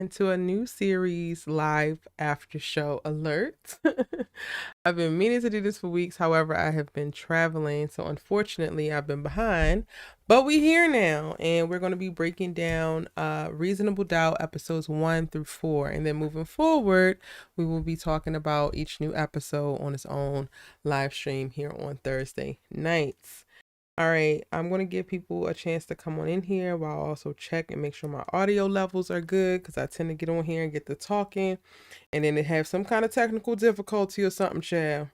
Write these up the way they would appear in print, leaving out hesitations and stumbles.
into a new series, live after show alert. I've been meaning to do this for weeks. However, I have been traveling, so unfortunately I've been behind, but we here now, and we're going to be breaking down Reasonable Doubt episodes 1 through 4, and then moving forward we will be talking about each new episode on its own live stream here on Thursday nights. All right, I'm going to give people a chance to come on in here while I also check and make sure my audio levels are good, because I tend to get on here and get to talking and then it have some kind of technical difficulty or something, child.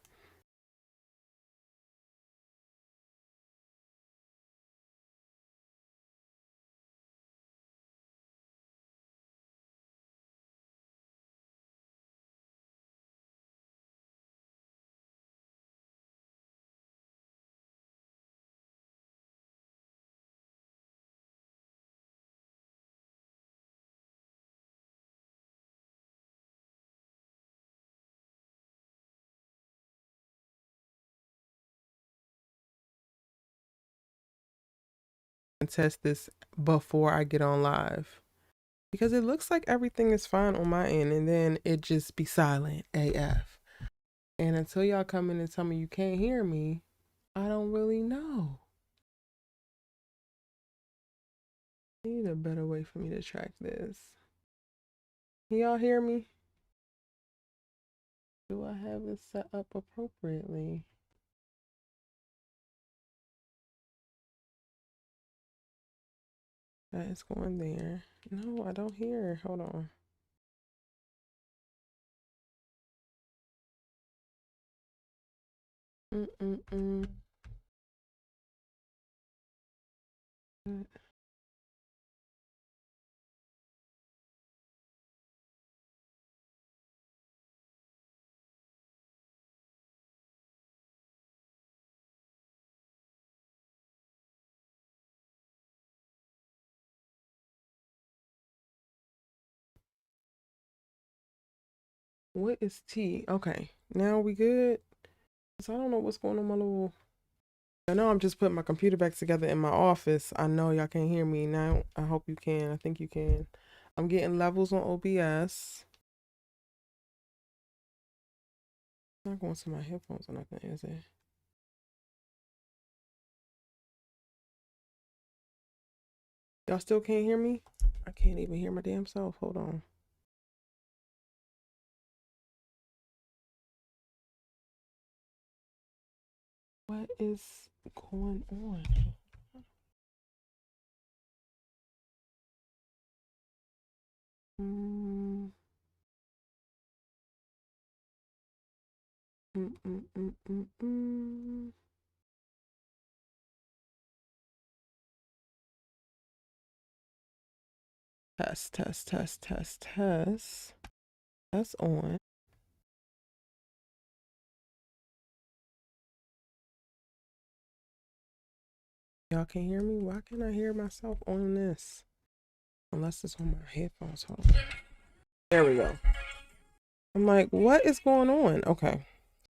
And test this before I get on live, because it looks like everything is fine on my end and then it just be silent AF. And until y'all come in and tell me you can't hear me, I don't really know. I need a better way for me to track this. Can y'all hear me? Do I have it set up appropriately? That is going there. No, I don't hear. Hold on. Mm-mm-mm. What is T? Okay, now we good? So I don't know what's going on my little... I know I'm just putting my computer back together in my office. I know y'all can't hear me now. I hope you can. I think you can. I'm getting levels on OBS. Not going to my headphones or nothing, is it? Y'all still can't hear me? I can't even hear my damn self. Hold on. What is going on? Mm. Test, test, test, test, test. That's on. Y'all can hear me? Why can't I hear myself on this? Unless it's on my headphones. Hold on. There we go. I'm like, what is going on? Okay.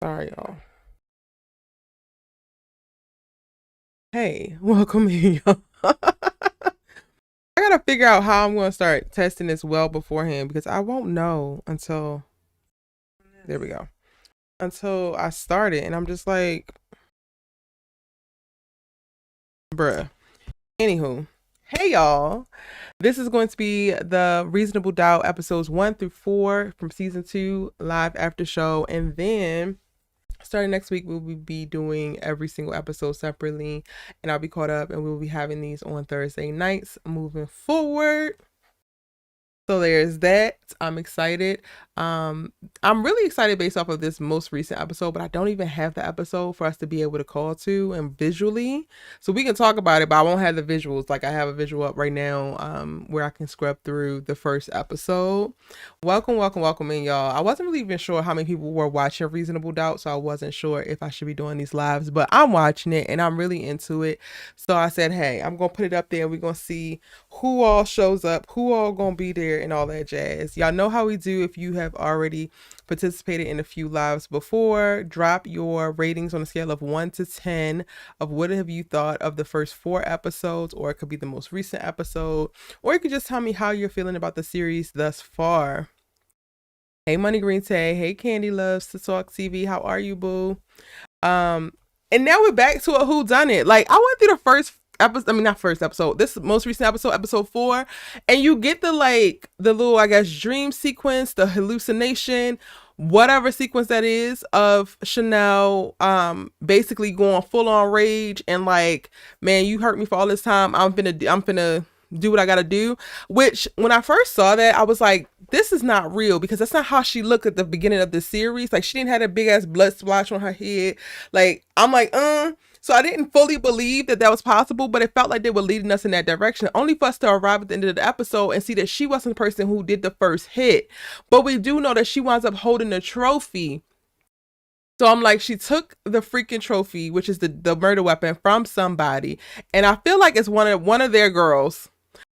Sorry, y'all. Hey, welcome in, y'all. I gotta figure out how I'm gonna start testing this well beforehand, because I won't know until... There we go. Until I start it, and I'm just like... Bruh. Anywho. Hey, y'all. This is going to be the Reasonable Doubt episodes 1 through 4 from season 2 live after show, and then starting next week we'll be doing every single episode separately, and I'll be caught up, and we'll be having these on Thursday nights moving forward. So there's that. I'm excited. I'm really excited based off of this most recent episode, but I don't even have the episode for us to be able to call to and visually. So we can talk about it, but I won't have the visuals. Like, I have a visual up right now where I can scrub through the first episode. Welcome in, y'all. I wasn't really even sure how many people were watching Reasonable Doubt, so I wasn't sure if I should be doing these lives, but I'm watching it and I'm really into it. So I said, hey, I'm going to put it up there. We're going to see who all shows up, who all going to be there, and all that jazz. Y'all know how we do. If you have already participated in a few lives before, drop your ratings on a scale of 1 to 10 of what have you thought of the first 4 episodes, or it could be the most recent episode, or you could just tell me how you're feeling about the series thus far. Hey Money Green Tay, hey Candy Loves to Talk TV, how are you, boo? And now we're back to a whodunit. Like, I went through the first episode, I mean, not first episode, this most recent episode, episode 4, and you get the little, I guess, dream sequence, the hallucination, whatever sequence that is, of Chanel basically going full on rage and like, man, you hurt me for all this time, I'm finna do what I gotta do. Which, when I first saw that, I was like, this is not real, because that's not how she looked at the beginning of the series. Like, she didn't have a big ass blood splash on her head. Like, I'm like, so I didn't fully believe that that was possible, but it felt like they were leading us in that direction, only for us to arrive at the end of the episode and see that she wasn't the person who did the first hit. But we do know that she winds up holding the trophy. So I'm like, she took the freaking trophy, which is the murder weapon, from somebody, and I feel like it's one of their girls.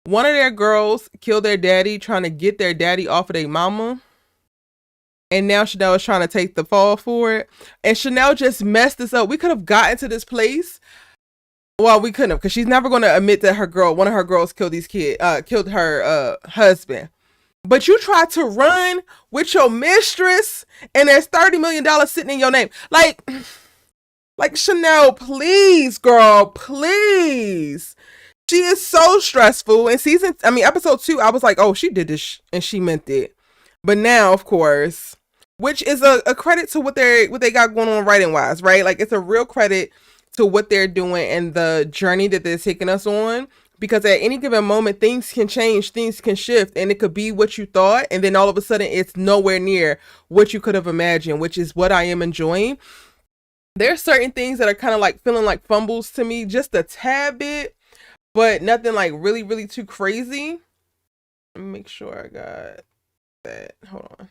One of their girls killed their daddy, trying to get their daddy off of their mama. And now Chanel is trying to take the fall for it. And Chanel just messed this up. We could have gotten to this place. Well, we couldn't have, because she's never going to admit that one of her girls killed killed her husband. But you tried to run with your mistress, and there's $30 million sitting in your name. Like Chanel, please, girl, please. She is so stressful. In episode 2, I was like, oh, she did this and she meant it. But now, of course, which is a credit to what they got going on writing wise, right? Like, it's a real credit to what they're doing and the journey that they're taking us on. Because at any given moment, things can change, things can shift, and it could be what you thought, and then all of a sudden it's nowhere near what you could have imagined, which is what I am enjoying. There's certain things that are kind of like feeling like fumbles to me, just a tad bit, but nothing like really, really too crazy. Let me make sure I got that. Hold on.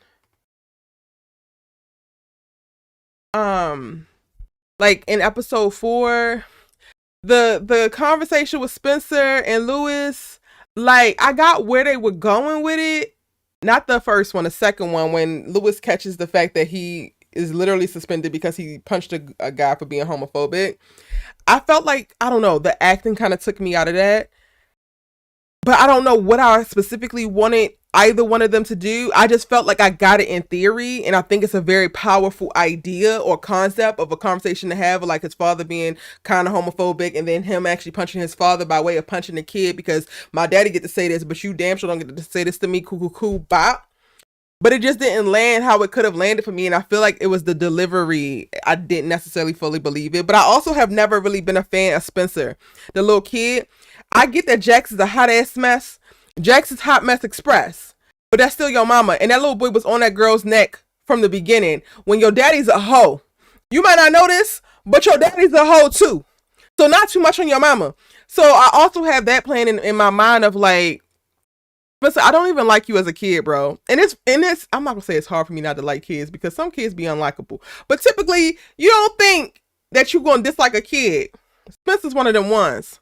Like in episode 4, the conversation with Spencer and Lewis, like, I got where they were going with it. Not the first one, the second one, when Lewis catches the fact that he is literally suspended because he punched a guy for being homophobic. I felt like, I don't know, the acting kind of took me out of that. But I don't know what I specifically wanted either one of them to do. I just felt like I got it in theory, and I think it's a very powerful idea or concept of a conversation to have, like his father being kind of homophobic, and then him actually punching his father by way of punching the kid, because my daddy get to say this, but you damn sure don't get to say this to me, cool, bop. But it just didn't land how it could have landed for me, and I feel like it was the delivery. I didn't necessarily fully believe it. But I also have never really been a fan of Spencer, the little kid. I get that Jax is a hot ass mess. Jax is hot mess express. But that's still your mama. And that little boy was on that girl's neck from the beginning. When your daddy's a hoe. You might not know this, but your daddy's a hoe too. So not too much on your mama. So I also have that playing in my mind of like, Spencer, I don't even like you as a kid, bro. And it's I'm not gonna say it's hard for me not to like kids, because some kids be unlikable. But typically, you don't think that you're gonna dislike a kid. Spencer's one of them ones.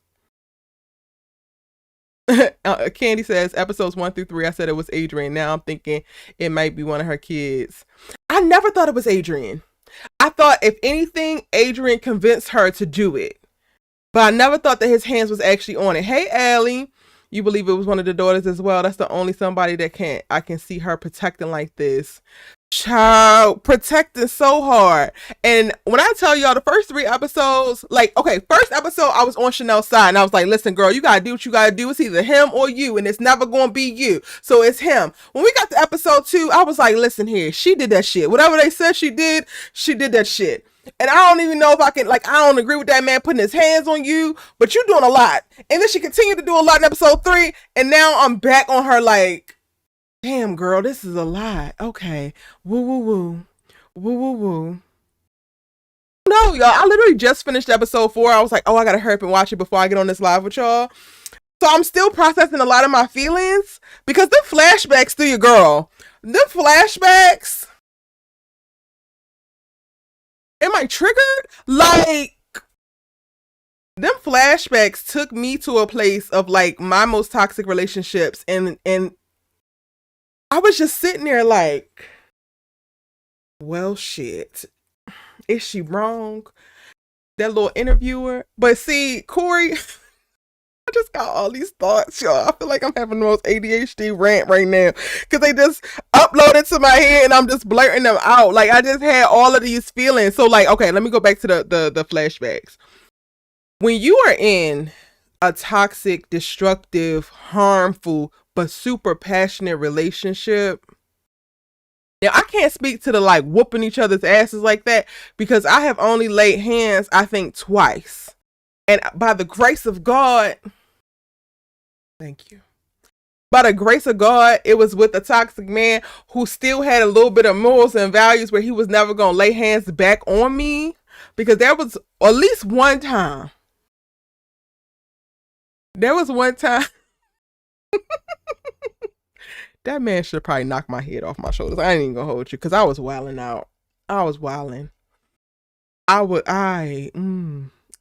Candy says episodes 1 through 3, I said it was Adrian. Now I'm thinking it might be one of her kids. I never thought it was Adrian. I thought, if anything, Adrian convinced her to do it. But I never thought that his hands was actually on it. Hey, Allie. You believe it was one of the daughters as well? That's the only somebody that I can see her protecting like this. Child, protecting so hard. And when I tell y'all, the first 3 episodes, like, okay, first episode, I was on Chanel's side, and I was like, listen, girl, you gotta do what you gotta do. It's either him or you, and it's never gonna be you. So it's him. When we got to episode 2, I was like, listen here, she did that shit. Whatever they said she did that shit. And I don't even know if I can, like, I don't agree with that man putting his hands on you, but you're doing a lot. And then she continued to do a lot in episode 3, and now I'm back on her like, damn, girl, this is a lot. Okay. Woo, woo, woo. Woo, woo, woo. No, y'all, I literally just finished episode 4. I was like, oh, I gotta hurry up and watch it before I get on this live with y'all. So I'm still processing a lot of my feelings, because them flashbacks through your girl. Them flashbacks. Am I triggered? Like, them flashbacks took me to a place of like my most toxic relationships, and I was just sitting there like, well, shit. Is she wrong? That little interviewer. But see, Corey, I just got all these thoughts, y'all. I feel like I'm having the most ADHD rant right now because they just uploaded to my head and I'm just blurting them out. Like, I just had all of these feelings. So, like, okay, let me go back to the flashbacks. When you are in a toxic, destructive, harmful, but super passionate relationship, now I can't speak to the like whooping each other's asses like that because I have only laid hands, I think, twice. And by the grace of God, thank you. By the grace of God, it was with a toxic man who still had a little bit of morals and values where he was never going to lay hands back on me. Because there was at least one time. There was one time. That man should probably knock my head off my shoulders. I ain't even going to hold you because I was wilding out. I was wilding.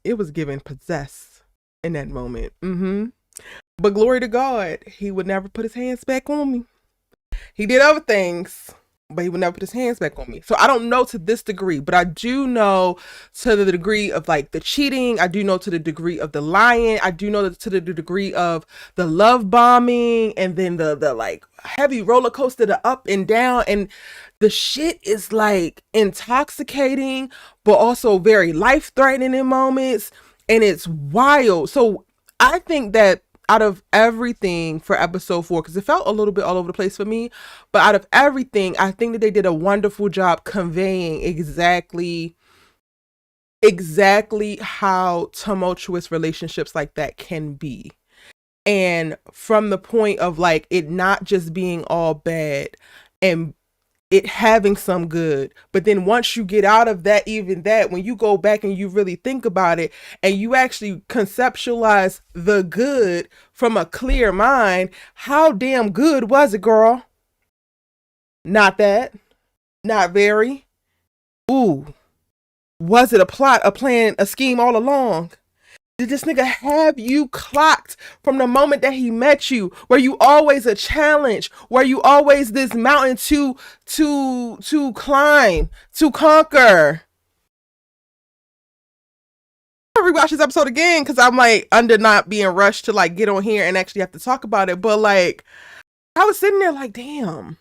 It was giving possessed in that moment. But glory to God, he would never put his hands back on me. He did other things, but he would never put his hands back on me. So I don't know to this degree, but I do know to the degree of like the cheating. I do know to the degree of the lying. I do know to the degree of the love bombing and then the like heavy roller coaster, the up and down. And the shit is like intoxicating, but also very life threatening in moments. And it's wild. So I think that out of everything for episode 4, because it felt a little bit all over the place for me, but out of everything, I think that they did a wonderful job conveying exactly how tumultuous relationships like that can be. And from the point of like it not just being all bad and it having some good, but then once you get out of that, even that, when you go back and you really think about it and you actually conceptualize the good from a clear mind, how damn good was it, girl? Not that. Not very. Ooh. Was it a plot, a plan, a scheme all along? Did this nigga have you clocked from the moment that he met you? Were you always a challenge? Were you always this mountain to climb, to conquer? I'll rewatch this episode again because I'm like under not being rushed to like get on here and actually have to talk about it. But like I was sitting there like, damn.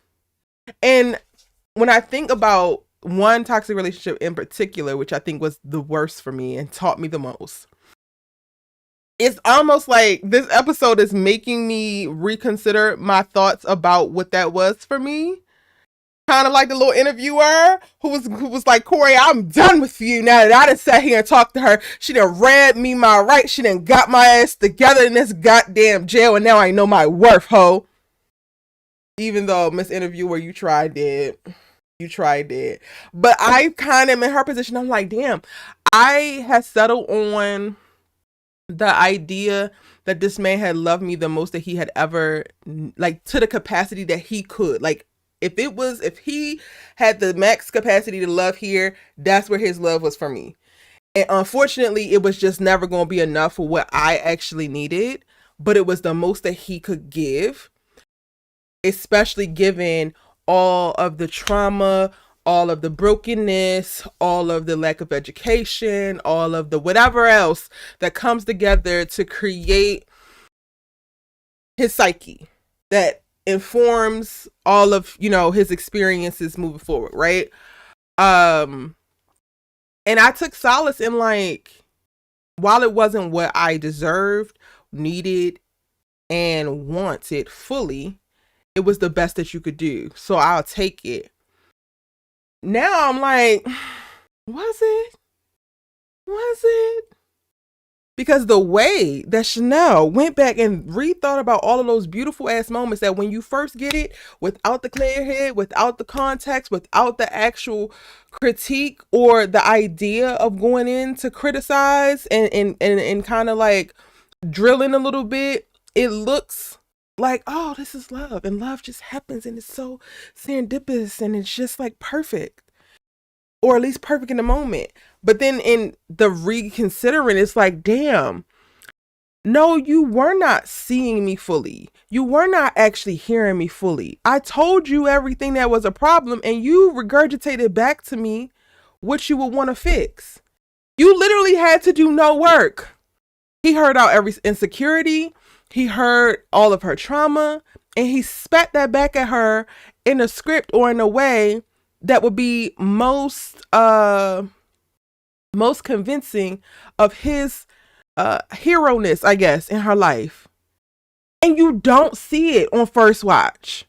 And when I think about one toxic relationship in particular, which I think was the worst for me and taught me the most, it's almost like this episode is making me reconsider my thoughts about what that was for me. Kind of like the little interviewer who was like, Corey, I'm done with you now that I done sat here and talked to her. She done read me my rights. She done got my ass together in this goddamn jail and now I know my worth, ho. Even though, Miss Interviewer, you tried it. You tried it. But I kind of am in her position. I'm like, damn, I had settled on the idea that this man had loved me the most that he had ever, like, to the capacity that he could. Like, if he had the max capacity to love here, that's where his love was for me. And unfortunately, it was just never going to be enough for what I actually needed, but it was the most that he could give, especially given all of the trauma, all of the brokenness, all of the lack of education, all of the whatever else that comes together to create his psyche that informs all of, his experiences moving forward, right? And I took solace in like, while it wasn't what I deserved, needed, and wanted fully, it was the best that you could do. So I'll take it. Now I'm like, was it? Because the way that Chanel went back and rethought about all of those beautiful ass moments that when you first get it, without the clear head, without the context, without the actual critique or the idea of going in to criticize and kind of like drilling a little bit, it looks like, oh, this is love, and love just happens and it's so serendipitous and it's just like perfect, or at least perfect in the moment. But then in the reconsidering, it's like, damn, no, you were not seeing me fully. You were not actually hearing me fully. I told you everything that was a problem and you regurgitated back to me what you would want to fix. You literally had to do no work. He heard out every insecurity. He heard all of her trauma, and he spat that back at her in a script or in a way that would be most convincing of his hero-ness, I guess, in her life. And you don't see it on first watch.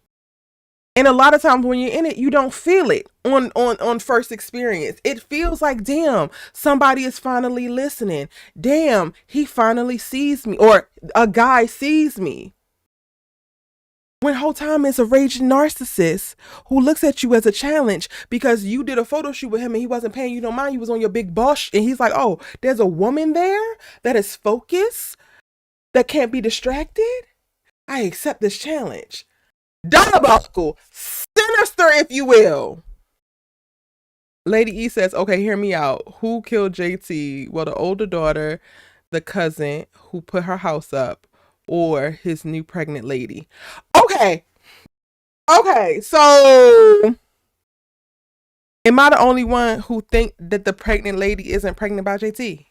And a lot of times when you're in it, you don't feel it on first experience. It feels like, damn, somebody is finally listening. Damn, he finally sees me, or a guy sees me. When whole time it's a raging narcissist who looks at you as a challenge because you did a photo shoot with him and he wasn't paying you no mind. You was on your big boss and he's like, oh, there's a woman there that is focused, that can't be distracted. I accept this challenge. Diabolical, sinister, if you will. Lady E says, okay, hear me out. Who killed JT? Well, the older daughter, the cousin who put her house up, or his new pregnant lady. Okay, so am I the only one who think that the pregnant lady isn't pregnant by JT?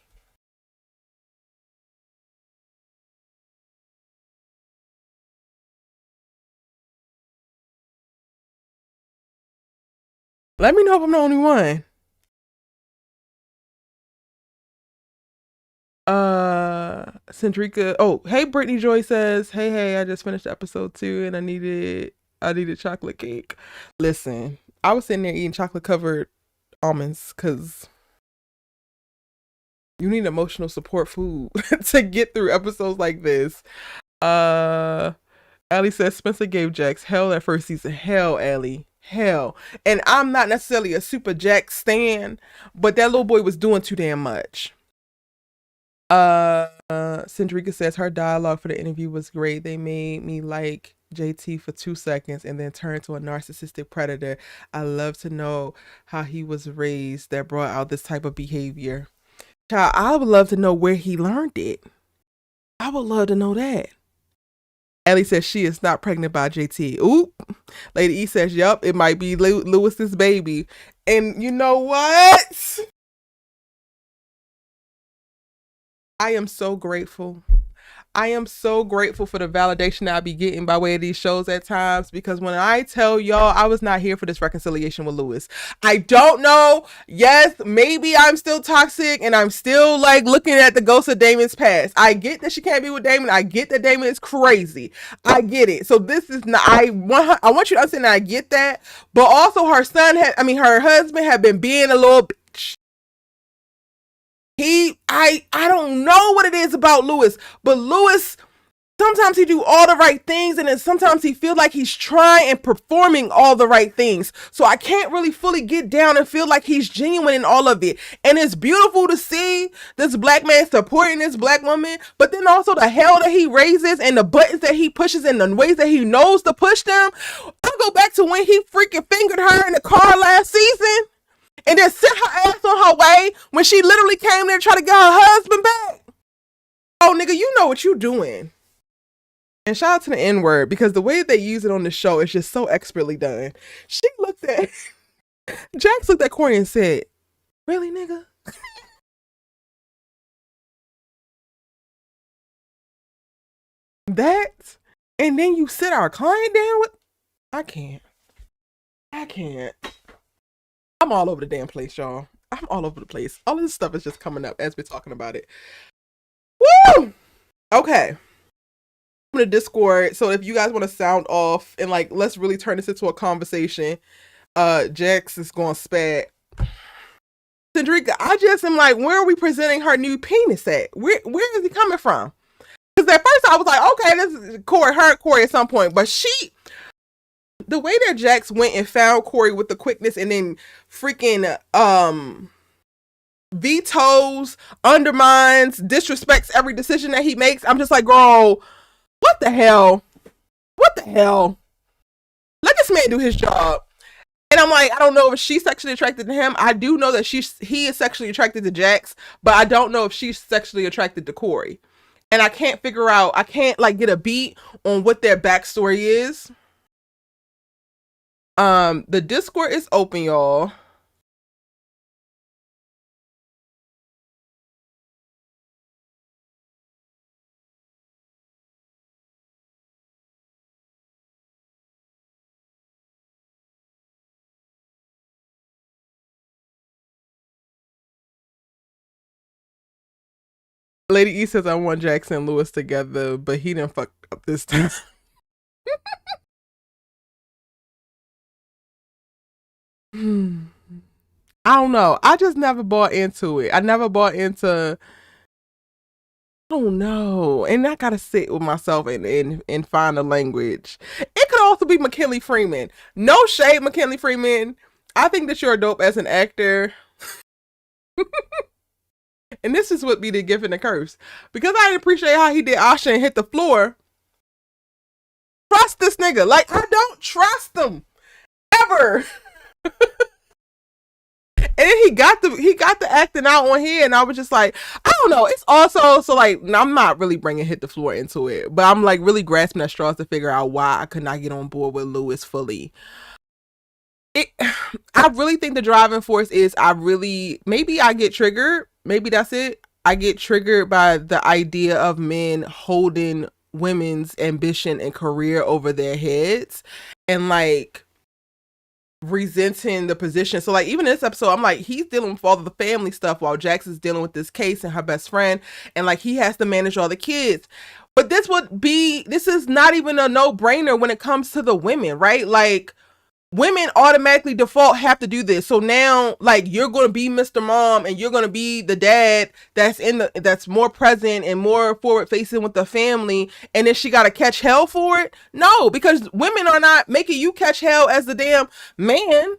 Let me know if I'm the only one. Centrica. Oh, hey, Brittany Joy says, hey, I just finished episode 2 and I needed chocolate cake. Listen, I was sitting there eating chocolate covered almonds because you need emotional support food to get through episodes like this. Allie says Spencer gave Jax hell that first season. Hell, Allie. Hell. And I'm not necessarily a super Jax stan, but that little boy was doing too damn much. Cindrika says her dialogue for the interview was great. They made me like JT for 2 seconds and then turned to a narcissistic predator. I love to know how he was raised that brought out this type of behavior. Child, I would love to know where he learned it. I would love to know that. Ellie says she is not pregnant by JT. Oop. Lady E says, yup, it might be Lewis's baby. And you know what? I am so grateful. I am so grateful for the validation I be getting by way of these shows at times, because when I tell y'all I was not here for this reconciliation with Lewis. I don't know. Yes, maybe I'm still toxic and I'm still like looking at the ghost of Damon's past. I get that she can't be with Damon. I get that Damon is crazy. I get it. So this is not, I want you to understand that I get that. But also her husband had been being a little bitch. I don't know what it is about Lewis, but Lewis, sometimes he do all the right things and then sometimes he feel like he's trying and performing all the right things. So I can't really fully get down and feel like he's genuine in all of it. And it's beautiful to see this black man supporting this black woman, but then also the hell that he raises and the buttons that he pushes and the ways that he knows to push them. I'll go back to when he freaking fingered her in the car last season. And then sent her ass on her way when she literally came there to try to get her husband back. Oh, nigga, you know what you doing. And shout out to the N-word, because the way they use it on the show is just so expertly done. Jax looked at Corey and said, really, nigga? That? And then you sit our client down with? I can't. I'm all over the damn place, y'all. I'm all over the place. All of this stuff is just coming up as we're talking about it. Woo! Okay. I'm in the Discord, so if you guys want to sound off and like, let's really turn this into a conversation. Jax is going to spat. Cindrika, I just am like, where are we presenting her new penis at? Where is he coming from? Because at first I was like, okay, this is Corey at some point, but the way that Jax went and found Corey with the quickness and then freaking vetoes, undermines, disrespects every decision that he makes, I'm just like, girl, what the hell? Let this man do his job. And I'm like, I don't know if she's sexually attracted to him. I do know that he is sexually attracted to Jax, but I don't know if she's sexually attracted to Corey. and I can't figure out, I can't like get a beat on what their backstory is. The Discord is open, y'all. Lady E says I want Jackson and Lewis together, but he didn't fuck up this time. I don't know. I just never bought into it. I never bought into. I don't know. And I gotta sit with myself and find a language. It could also be McKinley Freeman. No shade, McKinley Freeman. I think that you're dope as an actor. And this is what be the gift and the curse. Because I didn't appreciate how he did Asha and hit the floor. Trust this nigga. Like, I don't trust him. Ever. And then he got the acting out on here, and I was just like, I don't know. It's also so like I'm not really bringing Hit the Floor into it, but I'm like really grasping at straws to figure out why I could not get on board with Lewis fully. I really think the driving force is maybe I get triggered. Maybe that's it. I get triggered by the idea of men holding women's ambition and career over their heads, and like resenting the position. So like even in this episode, I'm like, he's dealing with all of the family stuff while Jax is dealing with this case and her best friend, and like he has to manage all the kids. But this is not even a no-brainer when it comes to the women, right? Like women automatically default have to do this. So now like you're going to be Mr. Mom and you're going to be the dad that's more present and more forward facing with the family, and then she got to catch hell for it. No, because women are not making you catch hell as the damn man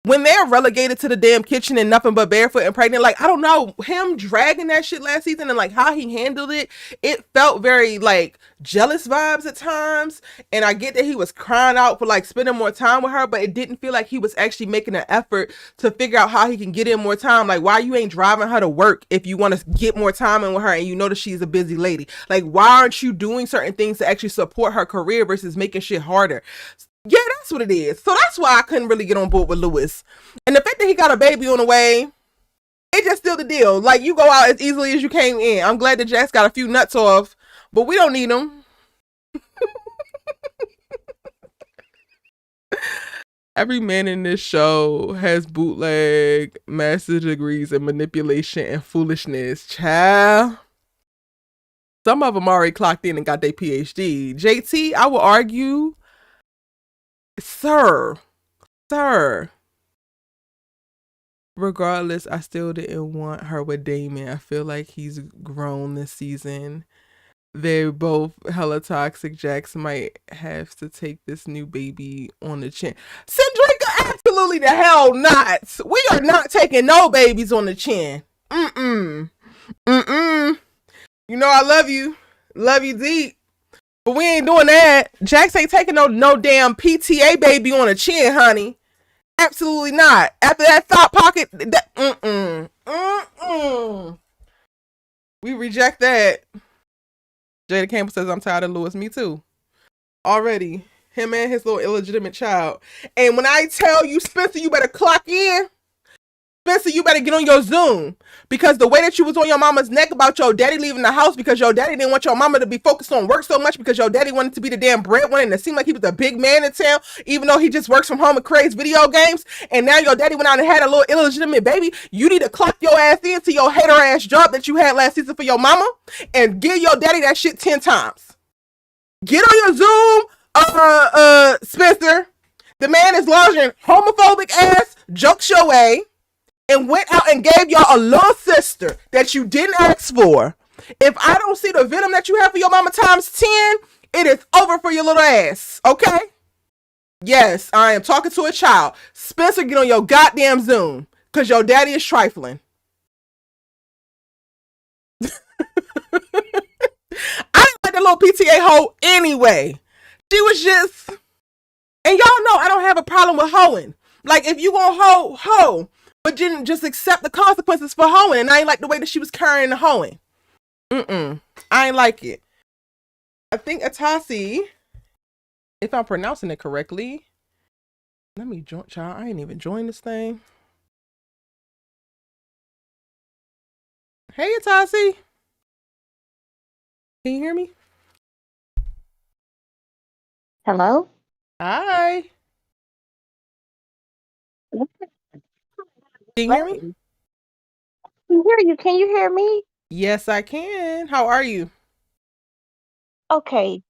when they're relegated to the damn kitchen and nothing but barefoot and pregnant. Like, I don't know, him dragging that shit last season and like how he handled it, it felt very like jealous vibes at times. And I get that he was crying out for like spending more time with her, but it didn't feel like he was actually making an effort to figure out how he can get in more time. Like, why you ain't driving her to work if you want to get more time in with her and you know that she's a busy lady? Like, why aren't you doing certain things to actually support her career versus making shit harder? Yeah, that's what it is. So that's why I couldn't really get on board with Lewis. And the fact that he got a baby on the way, it just still the deal. Like, you go out as easily as you came in. I'm glad that Jax got a few nuts off, but we don't need them. Every man in this show has bootleg, master's degrees in manipulation and foolishness. Child. Some of them already clocked in and got their PhD. JT, I will argue, Sir. Regardless, I still didn't want her with Damon. I feel like he's grown this season. They're both hella toxic. Jax might have to take this new baby on the chin. Cindrika, absolutely the hell not. We are not taking no babies on the chin. You know I love you. Love you deep. But we ain't doing that. Jax ain't taking no damn PTA baby on the chin, honey. Absolutely not. After that thought pocket, we reject that. Jada Campbell says, I'm tired of Lewis. Me too. Already. Him and his little illegitimate child. And when I tell you, Spencer, you better clock in. Spencer, you better get on your Zoom, because the way that you was on your mama's neck about your daddy leaving the house because your daddy didn't want your mama to be focused on work so much because your daddy wanted to be the damn breadwinner and it seemed like he was a big man in town, even though he just works from home and creates video games, and now your daddy went out and had a little illegitimate baby. You need to clock your ass into your hater ass job that you had last season for your mama and give your daddy that shit 10 times. Get on your Zoom, Spencer. The man is launching homophobic ass jokes your way and went out and gave y'all a little sister that you didn't ask for. If I don't see the venom that you have for your mama times 10, it is over for your little ass, okay? Yes, I am talking to a child. Spencer, get on your goddamn Zoom, because your daddy is trifling. I didn't like the little PTA hoe anyway. She was just... And y'all know I don't have a problem with hoeing. Like, if you gonna hoe, but didn't just accept the consequences for hoeing. And I ain't like the way that she was carrying the hoeing. I ain't like it. I think Atasi, if I'm pronouncing it correctly, let me join, child. I ain't even joined this thing. Hey, Atasi. Can you hear me? Hello? Hi. Can you hear me? Hello. I can hear you. Can you hear me? Yes, I can. How are you? Okay.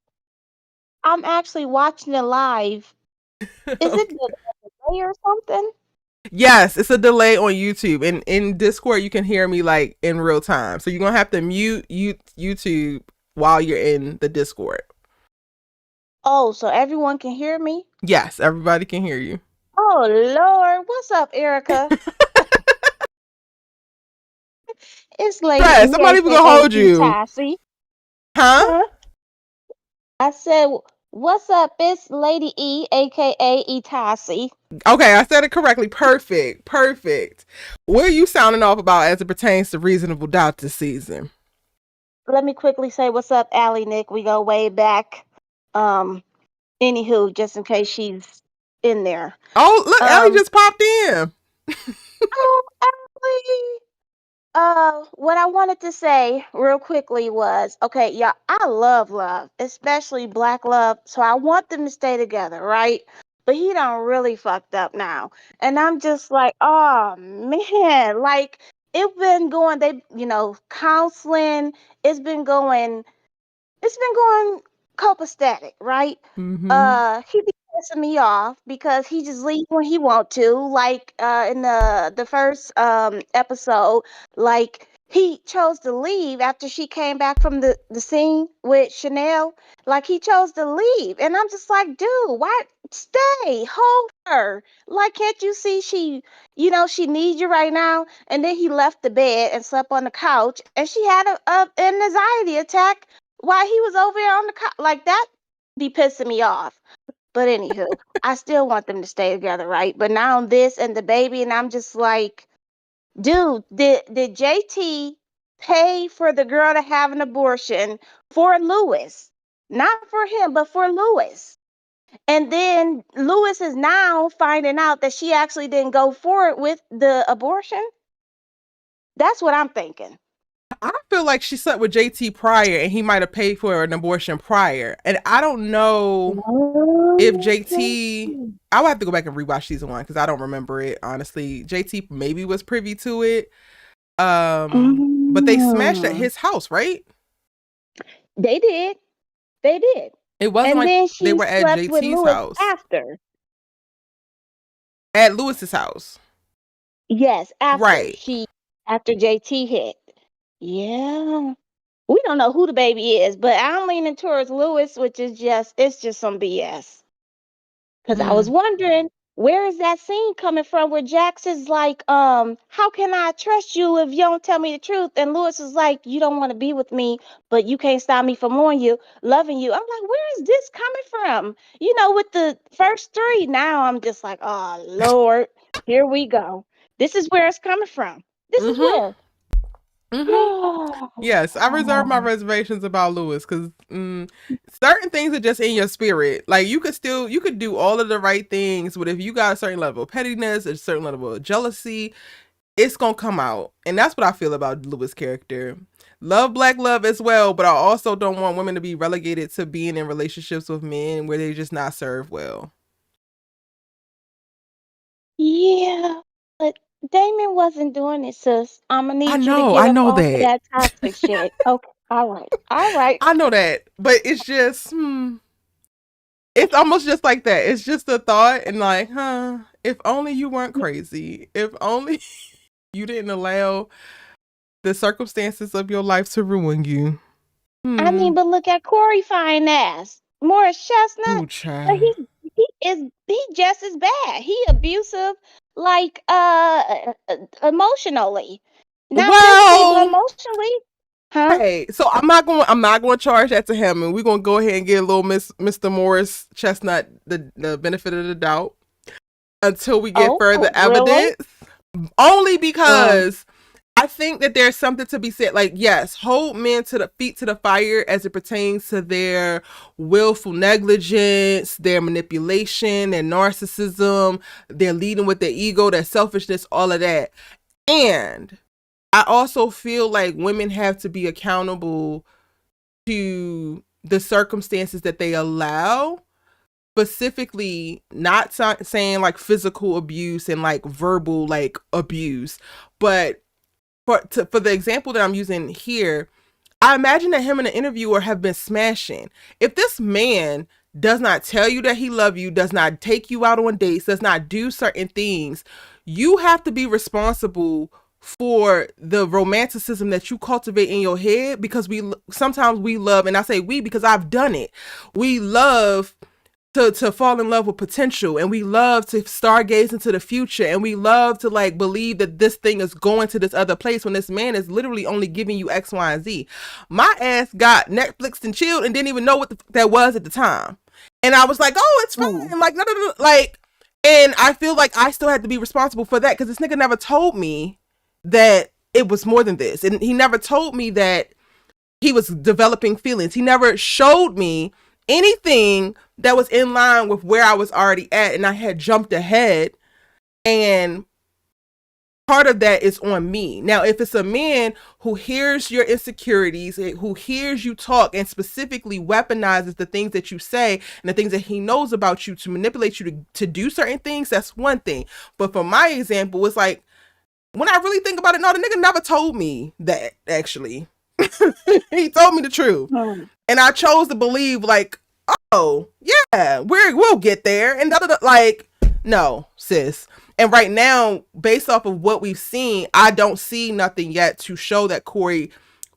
I'm actually watching it live. Is it Okay. the delay or something? Yes, it's a delay on YouTube. And in Discord, you can hear me like in real time. So you're going to have to mute YouTube while you're in the Discord. Oh, so everyone can hear me? Yes, everybody can hear you. Oh, Lord. What's up, Erica? It's Lady Right, E, somebody gonna aka hold E you. Tassie. Huh? Huh? I said, what's up? It's Lady E, aka E Tassie. Okay, I said it correctly. Perfect. Perfect. What are you sounding off about as it pertains to reasonable doubt this season? Let me quickly say, what's up, Allie Nick? We go way back. Um, Anywho, just in case she's in there. Oh, look, Ellie Um, just popped in. oh, Allie. What I wanted to say real quickly was, okay, yeah, I love love, especially black love. So I want them to stay together, right? But he done really fucked up now. And I'm just like, oh man, like it's been going, counseling, it's been going copacetic, right? Mm-hmm. He be pissing me off because he just leave when he want to. Like in the first episode, like he chose to leave after she came back from the scene with Chanel. Like he chose to leave, and I'm just like, dude, why stay? Hold her. Like, can't you see she needs you right now? And then he left the bed and slept on the couch, and she had an anxiety attack while he was over there on the like that be pissing me off. But anywho, I still want them to stay together, right? But now this and the baby, and I'm just like, dude, did JT pay for the girl to have an abortion for Lewis? Not for him, but for Lewis. And then Lewis is now finding out that she actually didn't go for it with the abortion. That's what I'm thinking. I feel like she slept with JT prior and he might have paid for an abortion prior. And I don't know if JT, I would have to go back and rewatch season one because I don't remember it, honestly. JT maybe was privy to it. But they smashed at Mm. his house, right? They did. They did. It wasn't And like then they she were at slept with JT's Lewis house. after. At Lewis's house. Yes, Right. after JT hit. Yeah. We don't know who the baby is, but I'm leaning towards Lewis, which is just some BS. Because I was Mm. wondering, where is that scene coming from where Jax is like, how can I trust you if you don't tell me the truth? And Lewis is like, you don't want to be with me, but you can't stop me from loving you. I'm like, where is this coming from? With the first three, now I'm just like, oh Lord, here we go. This is where it's coming from. This is Mm-hmm. where. Mm-hmm. Yes, I reserve my Oh. reservations about Lewis because certain things are just in your spirit. Like you could do all of the right things, but if you got a certain level of pettiness, a certain level of jealousy, it's gonna come out. And that's what I feel about Lewis' character. Love black love as well, but I also don't want women to be relegated to being in relationships with men where they just not served well. Yeah, but Damon wasn't doing it, sis. I'm gonna need you to get I up know off of that. that toxic shit. Okay, all right, all right. I know that, but it's just it's almost just like that. It's just a thought and like, if only you weren't crazy. If only you didn't allow the circumstances of your life to ruin you. I Hmm. mean, but look at Corey fine ass, Morris Ooh, Chestnut. But child. he just as bad. He abusive, like emotionally, not physically, but Well, emotionally. Huh? hey, so I'm not going to charge that to him, and we're going to go ahead and give little Mr. Morris Chestnut the benefit of the doubt until we get Oh, further really? evidence. Only Um, because I think that there's something to be said. Like, yes, hold men to the feet to the fire as it pertains to their willful negligence, their manipulation, their narcissism, their leading with their ego, their selfishness, all of that. And I also feel like women have to be accountable to the circumstances that they allow, specifically not saying like physical abuse and like verbal like abuse, but for the example that I'm using here, I imagine that him and the interviewer have been smashing. If this man does not tell you that he loves you, does not take you out on dates, does not do certain things, you have to be responsible for the romanticism that you cultivate in your head, because sometimes we love, and I say we because I've done it. We love to fall in love with potential, and we love to stargaze into the future, and we love to like believe that this thing is going to this other place when this man is literally only giving you X, Y, and Z. My ass got Netflix and chilled and didn't even know what that was at the time, and I was like, oh, it's fine, like no, no, no, like, and I feel like I still had to be responsible for that because this nigga never told me that it was more than this, and he never told me that he was developing feelings. He never showed me anything that was in line with where I was already at, and I had jumped ahead, and part of that is on me. Now, if it's a man who hears your insecurities, who hears you talk and specifically weaponizes the things that you say and the things that he knows about you to manipulate you to do certain things, that's one thing. But for my example, it's like, when I really think about it, no, the nigga never told me that, actually. He told me the truth. And I chose to believe, like, oh, yeah, we'll get there. And like, no, sis. And right now, based off of what we've seen, I don't see nothing yet to show that Corey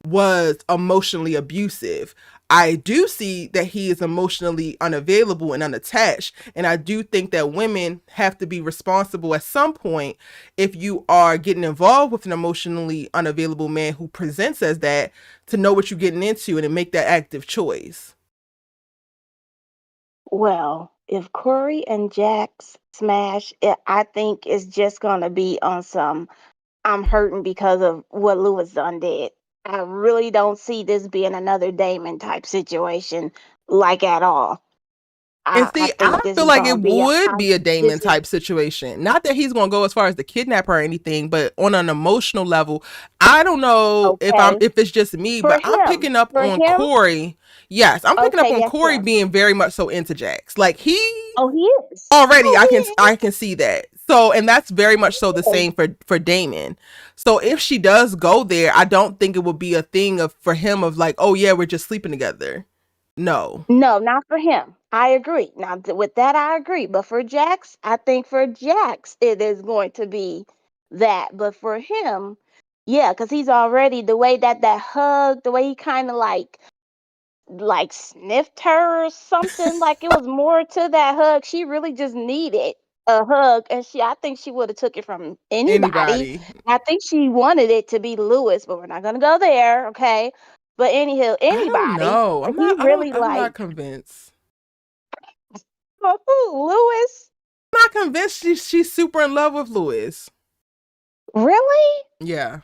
was emotionally abusive. I do see that he is emotionally unavailable and unattached. And I do think that women have to be responsible at some point if you are getting involved with an emotionally unavailable man who presents as that, to know what you're getting into and to make that active choice. Well, if Corey and Jax smash, I think it's just going to be on some I'm hurting because of what Lewis done did. I really don't see this being another Damon type situation, like at all. And I see, think I this feel is like going it to be would be a Damon this is type situation. Not that he's going to go as far as the kidnapper or anything, but on an emotional level, I don't know okay if it's just me, for but I'm him. picking up For on him, Corey. Yes, I'm picking up okay, on yes, Corey ma'am. being very much so into Jax. Like he Oh, he is. already, Oh, he I is. can see that. So, and that's very much so the same for Damon. So if she does go there, I don't think it would be a thing of for him of like, oh yeah, we're just sleeping together. No. No, not for him. I agree. Now, with that, I agree. But for Jax, I think for Jax, it is going to be that. But for him, yeah, because he's already the way that hug, the way he kind of like sniffed her or something. Like it was more to that hug. She really just needed a hug, and I think she would have took it from anybody. Anybody. I think she wanted it to be Lewis, but we're not gonna go there, okay? But anyhow, I don't anybody. know. But he really I'm not like convinced. Lewis. I'm not convinced she's super in love with Lewis. Really? Yeah.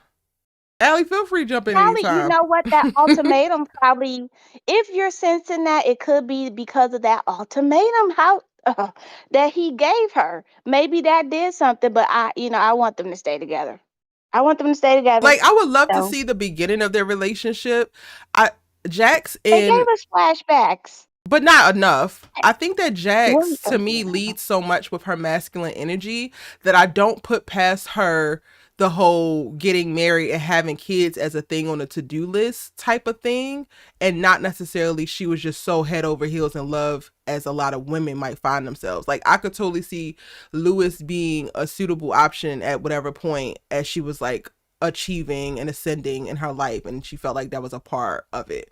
Allie, feel free to jump in Probably, you anytime. know what? That ultimatum probably, if you're sensing that, it could be because of that ultimatum how that he gave her. Maybe that did something, but I want them to stay together. I want them to stay together. Like, I would love to So see the beginning of their relationship. I Jax they gave and us flashbacks. but not enough. I think that Well, Jax to me leads so much with her masculine energy that I don't put past her the whole getting married and having kids as a thing on a to-do list type of thing, and not necessarily she was just so head over heels in love as a lot of women might find themselves. Like, I could totally see Lewis being a suitable option at whatever point as she was like achieving and ascending in her life, and she felt like that was a part of it.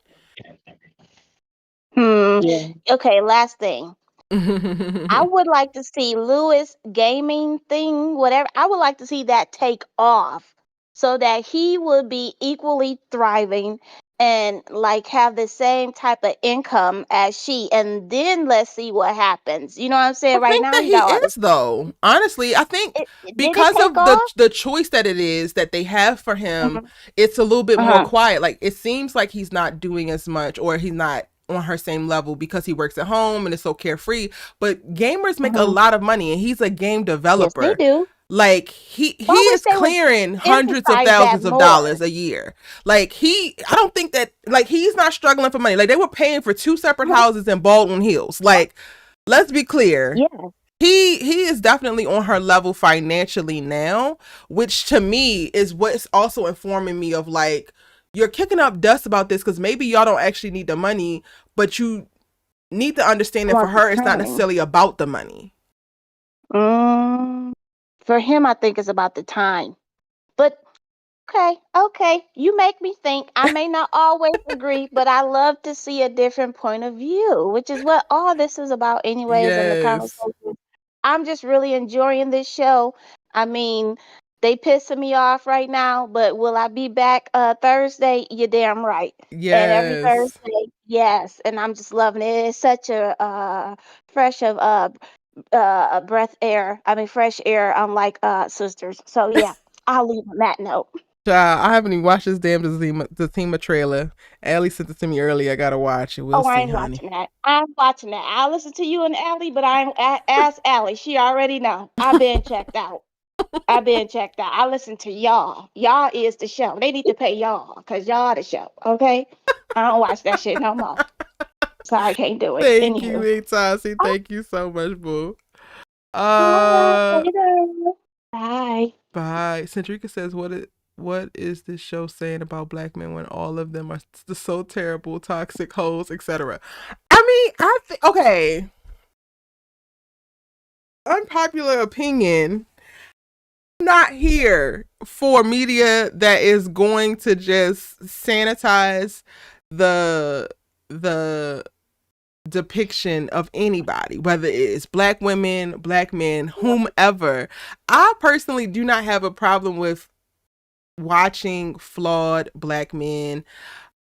Yeah. Okay, last thing. I would like to see Lewis gaming thing, whatever. I would like to see that take off so that he would be equally thriving and like have the same type of income as she, and then let's see what happens. You know what I'm I saying? Right think now that he he got all this is though. Honestly, I think did it because take of off? the choice that it is that they have for him, Mhm. it's a little bit more Uh-huh. quiet. Like it seems like he's not doing as much or he's not on her same level because he works at home and is so carefree. But gamers make a Mhm. lot of money and he's a game Yes, they developer. do. Like Well, he I wish is they would clearing hundreds of emphasize that thousands of dollars more. a year. Like I don't think that like he's not struggling for money. Like they were paying for two separate Mhm. houses in Baldwin Hills. Like let's be clear, Yeah. he is definitely on her level financially now, which to me is what's also informing me of like you're kicking up dust about this because maybe y'all don't actually need the money, but you need to understand I that for want the her it's not time. necessarily about the money. Mm, for him, I think it's about the time. But okay, okay. You make me think. I may not always agree, but I love to see a different point of view, which is what all this is about, anyways, in the Yes. conversation. I'm just really enjoying this show. I mean, they pissing me off right now, but will I be back Thursday? You're damn right. And every Yes. Thursday, yes. And I'm just loving it. It's such a fresh of breath air. I mean, fresh air, unlike sisters. So yeah, I'll leave on that note. Child, I haven't even watched this damn Zima trailer. Allie sent it to me earlier. I gotta watch it. We'll Oh, I see, ain't honey. watching that. I'm watching that. I'll listen to you and Allie, but I ain't ask Allie. She already know. I've been checked out. I've been checked out. I listen to y'all. Y'all is the show. They need to pay y'all because y'all the show. Okay? I don't watch that shit no more. Sorry, I can't do it. Thank you, Anywho. Tassie. Oh, Thank you so much, boo. all right. Uh Later. Bye. Bye. Centrica says, what is this show saying about black men when all of them are so terrible, toxic hoes, etc.? I mean, I think okay. Unpopular opinion. I'm not here for media that is going to just sanitize the depiction of anybody, whether it is black women, black men, whomever. I personally do not have a problem with watching flawed black men.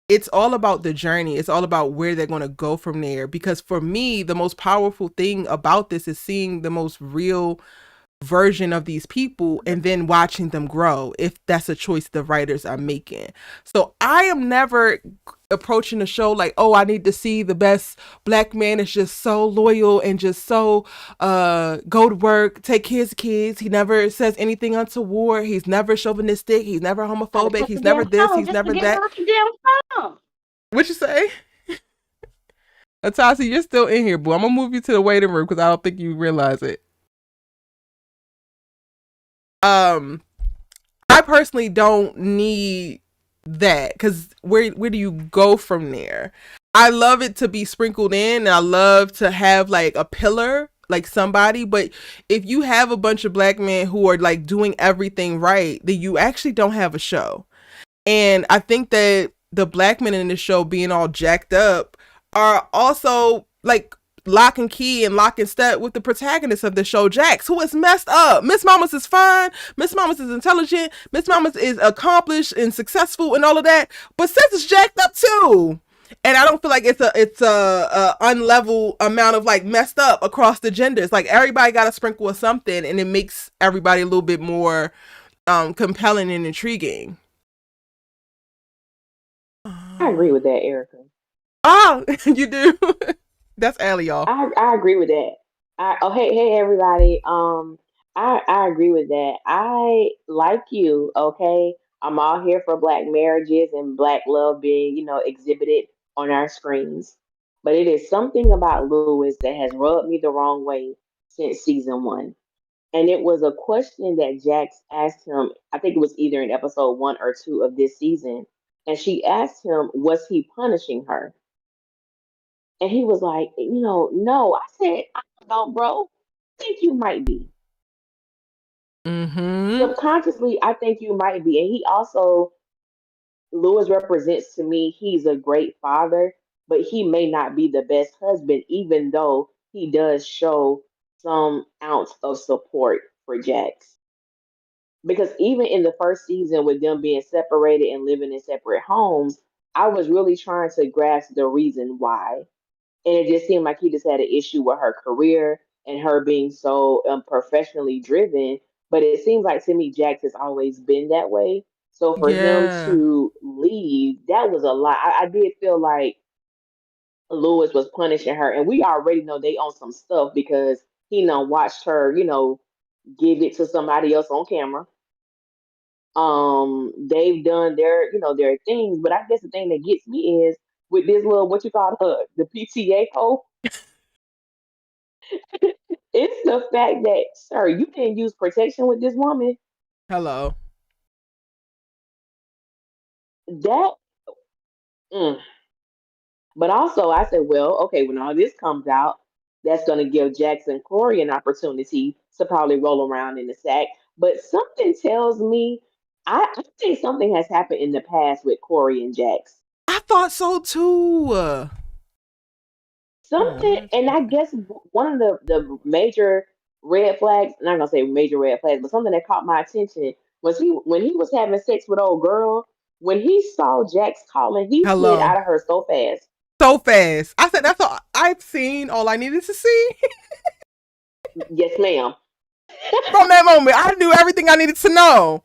It's all about the journey. It's all about where they're going to go from there. Because for me, the most powerful thing about this is seeing the most real version of these people and then watching them grow if that's a choice the writers are making. So I am never approaching the show like, oh, I need to see the best black man is just so loyal and just so go to work, take his kids. He never says anything untoward. He's never chauvinistic. He's never Gotta homophobic. cut the He's never damn this. phone He's just to never get that. off the damn phone. What you say? Atasi, you're still in here, boo. I'm gonna move you to the waiting room because I don't think you realize it. Um, I personally don't need that because where do you go from there? I love it to be sprinkled in, and I love to have like a pillar, like somebody. But if you have a bunch of black men who are like doing everything right, then you actually don't have a show. And I think that the black men in the show being all jacked up are also like lock and key and lock and step with the protagonist of the show, Jax, who is messed up. Miss Mamas is fine. Miss Mamas is intelligent. Miss Mamas is accomplished and successful and all of that. But Sis is jacked up too. And I don't feel like it's a unlevel amount of like messed up across the genders. Like everybody got a sprinkle of something, and it makes everybody a little bit more compelling and intriguing. I agree with that, Erica. Oh, you do? That's Allie, y'all. I agree with that. Oh, hey everybody. I agree with that. I like you. Okay, I'm all here for black marriages and black love being exhibited on our screens. But it is something about Lewis that has rubbed me the wrong way since season one. And it was a question that Jax asked him. I think it was either in episode 1 or 2 of this season. And she asked him, was he punishing her? And he was like, no. I said, I don't know, bro. I think you might be. Mm-hmm. Subconsciously, I think you might be. And he also, Lewis represents to me, he's a great father, but he may not be the best husband, even though he does show some ounce of support for Jax. Because even in the first season, with them being separated and living in separate homes, I was really trying to grasp the reason why. And it just seemed like he just had an issue with her career and her being so professionally driven. But it seems like to me, Jax has always been that way. So for him Yeah. to leave, that was a lot. I did feel like Lewis was punishing her, and we already know they own some stuff because he done watched her, give it to somebody else on camera. They've done their things, but I guess the thing that gets me is with this little what you call her, the PTA hole. It's the fact that, sir, you didn't use protection with this woman. Hello. That, mm. But also, I said, well, okay, when all this comes out, that's going to give Jackson Corey an opportunity to probably roll around in the sack. But something tells me, I think something has happened in the past with Corey and Jax. I thought so too. Hold on, Something, where's and I my guess one of the major red flags, I'm not gonna say major red flags, but something that caught my attention was when he was having sex with old girl. When he saw Jax calling, he slid hello? out of her so fast. So fast. I said that's all I've seen, all I needed to see. Yes, ma'am. From that moment, I knew everything I needed to know.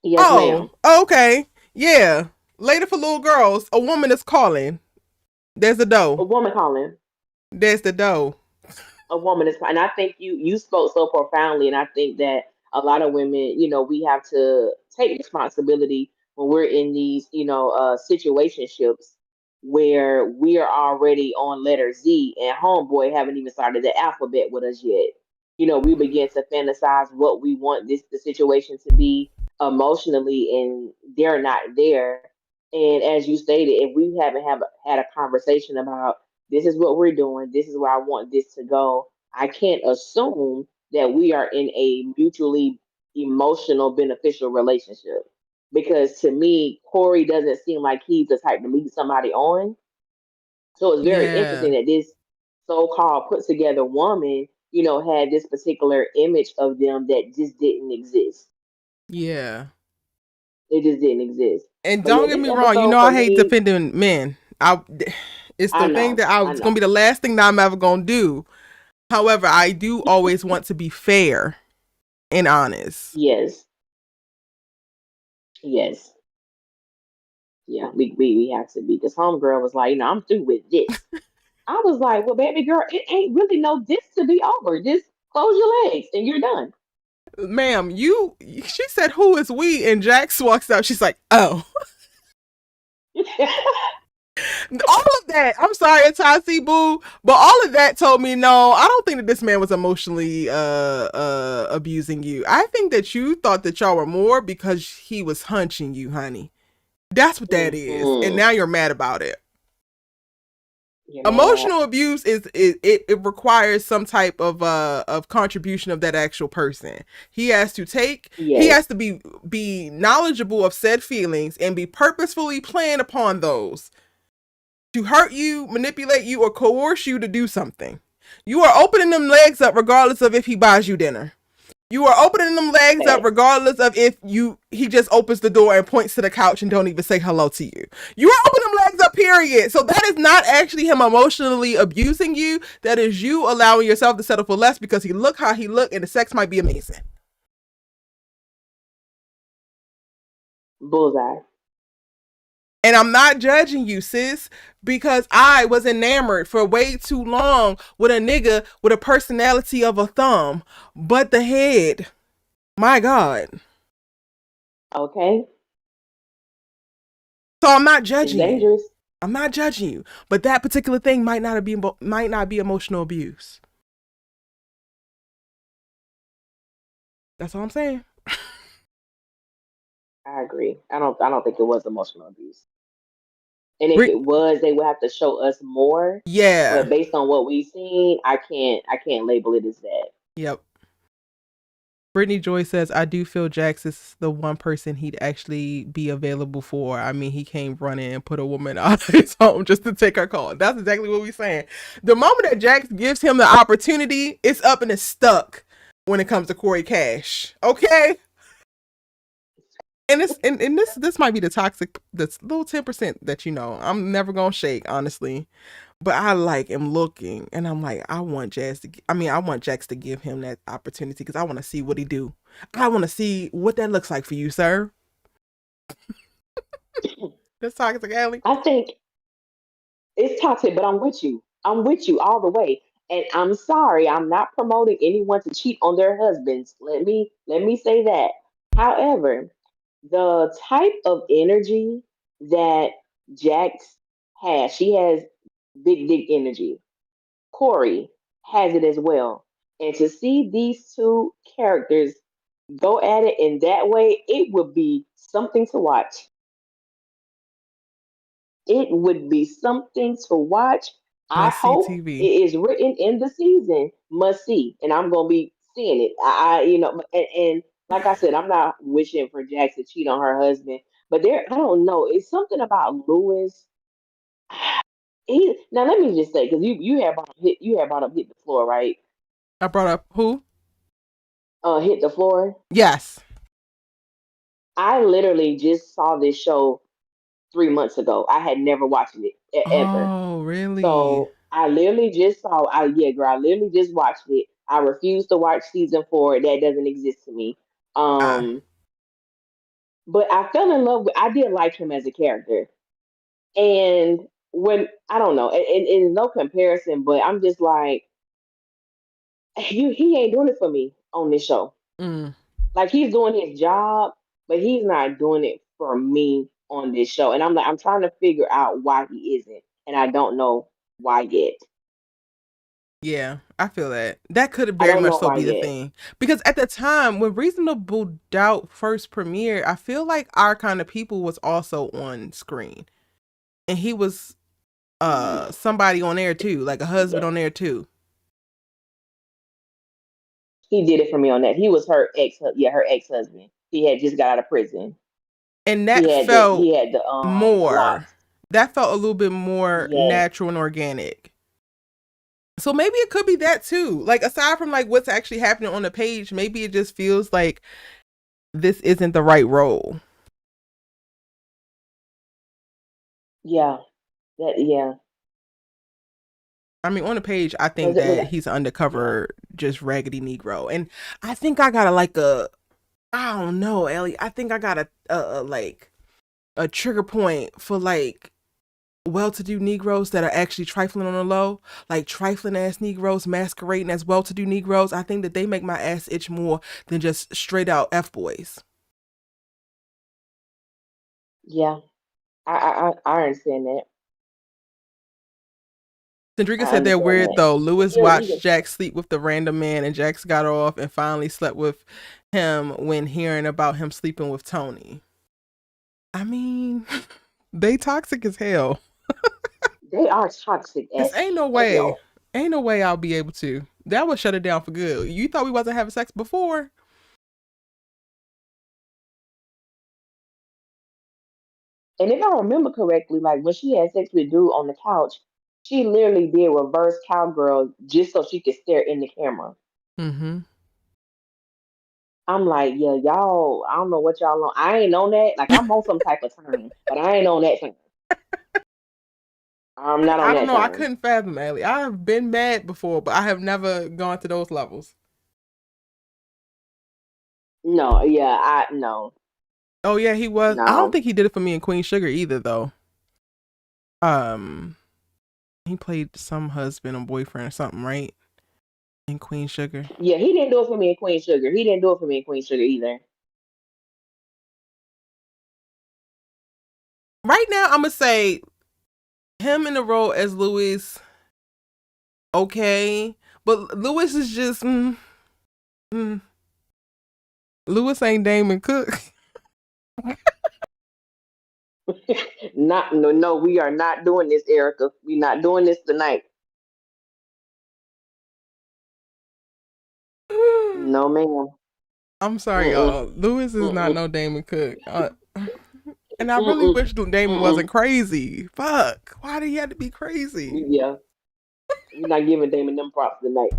Yes, Oh, ma'am. okay. Yeah. Later for little girls, a woman is calling. There's the A dough. woman calling. There's the dough. A woman is, and I think you spoke so profoundly, and I think that a lot of women, we have to take responsibility when we're in these, situationships where we are already on letter Z, and homeboy haven't even started the alphabet with us yet. We begin to fantasize what we want the situation to be emotionally, and they're not there. And as you stated, if we haven't have had a conversation about this is what we're doing, this is where I want this to go, I can't assume that we are in a mutually emotional, beneficial relationship. Because to me, Corey doesn't seem like he's the type to lead somebody on. So it's very Yeah. interesting that this so-called put together woman, had this particular image of them that just didn't exist. Yeah. It just didn't exist. And But yeah, don't get this me wrong, you episode know I for hate me, defending men. It's I the thing know, that I it's gonna know. be the last thing that I'm ever gonna do. However, I do always want to be fair and honest. Yes, yes. Yeah, we have to be because homegirl was like, I'm through with this. I was like, well, baby girl, it ain't really no this to be over. Just close your legs and you're done. Ma'am, she said who is we? And Jax walks out, she's like, oh. All of that, I'm sorry, Tati Boo, but all of that told me no, I don't think that this man was emotionally abusing you. I think that you thought that y'all were more because he was hunching you, honey. That's what that is. And Hmm. now you're mad about it. You're mad. Emotional abuse it requires some type of contribution of that actual person. He Yes. has to be knowledgeable of said feelings and be purposefully playing upon those to hurt you, manipulate you, or coerce you to do something. You are opening them legs up regardless of if he buys you dinner. You are opening them legs up Facts. regardless of if he just opens the door and points to the couch and don't even say hello to you. You are opening them legs up, period. So that is not actually him emotionally abusing you. That is you allowing yourself to settle for less because he look how he look and the sex might be amazing. Bullseye. And I'm not judging you, sis, because I was enamored for way too long with a nigga with a personality of a thumb, but the head. My God. Okay. So I'm not It's judging you. dangerous. I'm not judging you, but that particular thing might not be emotional abuse. That's all I'm saying. I agree. I don't think it was emotional abuse. And if Brit- it was, they would have to show us more. yeah. But based on what we've seen, I can't label it as that. Yep. Brittany Joy says, I do feel Jax is the one person he'd actually be available for. I mean, he came running and put a woman out of his home just to take her call. That's exactly what we're saying. The moment that Jax gives him the opportunity, it's up and it's stuck when it comes to Corey Cash. Okay? And this might be the toxic, this little 10% that I'm never gonna shake, honestly. But I like am looking, and I'm like, I want Jax to give him that opportunity because I want to see what he do. I want to see what that looks like for you, sir. That's toxic, Allie. I think it's toxic, but I'm with you. I'm with you all the way. And I'm sorry, I'm not promoting anyone to cheat on their husbands. Let me say that. However, the type of energy that Jax has, she has big, big energy. Corey has it as well. And to see these two characters go at it in that way, it would be something to watch. It would be something to watch. I Must see hope it TV. is written in the season, must see, and I'm gonna be seeing it. And like I said, I'm not wishing for Jax to cheat on her husband, but I don't know, it's something about Lewis. Now let me just say, because you had brought up hit the floor, right? I brought up who? Hit the floor. Yes. I literally just saw this show 3 months ago. I had never watched it ever. Oh, really? So I literally just saw. Yeah, girl. I literally just watched it. I refuse to watch season 4. That doesn't exist to me. Ah, Um, but I fell in love with. I did like him as a character, and when I don't know, and no comparison, but I'm just like, he ain't doing it for me on this show. mm, Like he's doing his job, but he's not doing it for me on this show. And I'm like, I'm trying to figure out why he isn't, and I don't know why yet. yeah, I feel that. That could I very don't much know so why be the yet. thing. Because at the time when Reasonable Doubt first premiered, I feel like Our Kind of People was also on screen. And he was somebody on there too, like a husband on there too. He did it for me on that. He was her ex husband. He had just got out of prison. And that felt He had the more, locks. that felt a little bit more Yes, natural and organic. So maybe it could be that too. Like aside from like what's actually happening on the page, maybe it just feels like this isn't the right role. yeah, yeah. I mean, on the page, I think Cause that he's an yeah, undercover, just raggedy Negro, and I think I got like a, I don't know, Ellie. I think I got like a trigger point for like well-to-do Negroes that are actually trifling on the low, like trifling ass Negroes masquerading as well-to-do Negroes. I think that they make my ass itch more than just straight out f boys. yeah. I understand that. Cendrika I said they're understand weird that. though. But Lewis watched Jack sleep with the random man, and Jax got off and finally slept with him when hearing about him sleeping with Tony. I mean, they toxic as hell. they are toxic Cause as hell. ain't no way I'll be able to. That would shut it down for good. You thought we wasn't having sex before? And if I remember correctly, like when she had sex with dude on the couch, she literally did reverse cowgirl just so she could stare in the camera. Mm-hmm. I'm like, yeah, y'all, I don't know what y'all on. I ain't on that. Like I'm on some type of time, but I ain't on that time. I'm not on I don't that know. I time. couldn't fathom Ellie. I have been mad before, but I have never gone to those levels. No, yeah, I no, Oh yeah, he was. I don't no. think he did it for me in Queen Sugar either, though. Um, he played some husband or boyfriend or something, right? In Queen Sugar. Yeah, he didn't do it for me in Queen Sugar. He didn't do it for me in Queen Sugar either. Right now, I'm gonna say him in the role as Louis. Okay, but Louis is just mm. Louis ain't Damon Cook. Not no no, we are not doing this, Erica. We're not doing this tonight. No, ma'am. I'm sorry, Mm-mm. y'all. Louis is not Mm-mm. no Damon Cook. And I really Mm-mm. wish Damon Mm-mm. wasn't crazy. Fuck. Why did he have to be crazy? Yeah, we're not giving Damon them props tonight.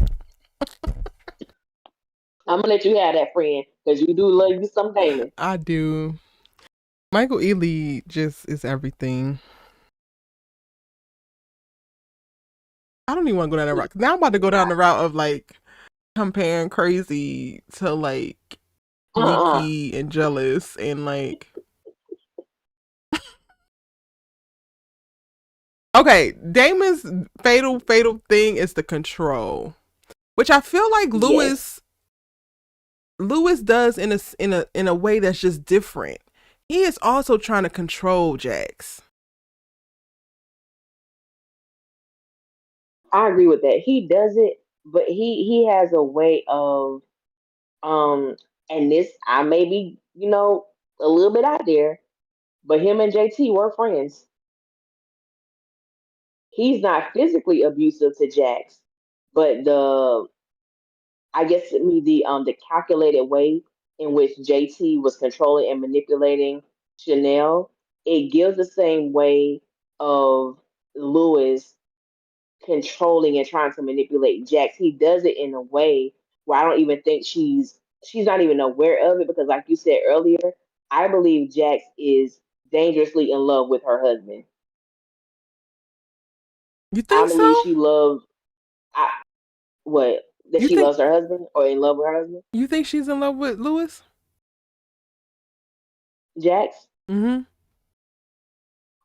I'm gonna let you have that, friend, because you do love you some Damon. I do. Michael Ealy just is everything. I don't even want to go down that route. Now I'm about to go down the route of like comparing Crazy to like Uh-uh. Sneaky and Jealous and like. Okay, Damon's fatal thing is the control, which I feel like Yes, Lewis does in a way that's just different. He is also trying to control Jax. I agree with that. He does it, but he has a way of um and this I may be, a little bit out there, but him and JT were friends. He's not physically abusive to Jax, but I guess to me the calculated way in which JT was controlling and manipulating Chanel, it gives the same way of Lewis controlling and trying to manipulate Jax. He does it in a way where I don't even think she's not even aware of it because, like you said earlier, I believe Jax is dangerously in love with her husband. You I think believe so? she loves I, what that You she think loves her husband or in love with her husband. you think she's in love with Lewis? Jax, Mm-hmm.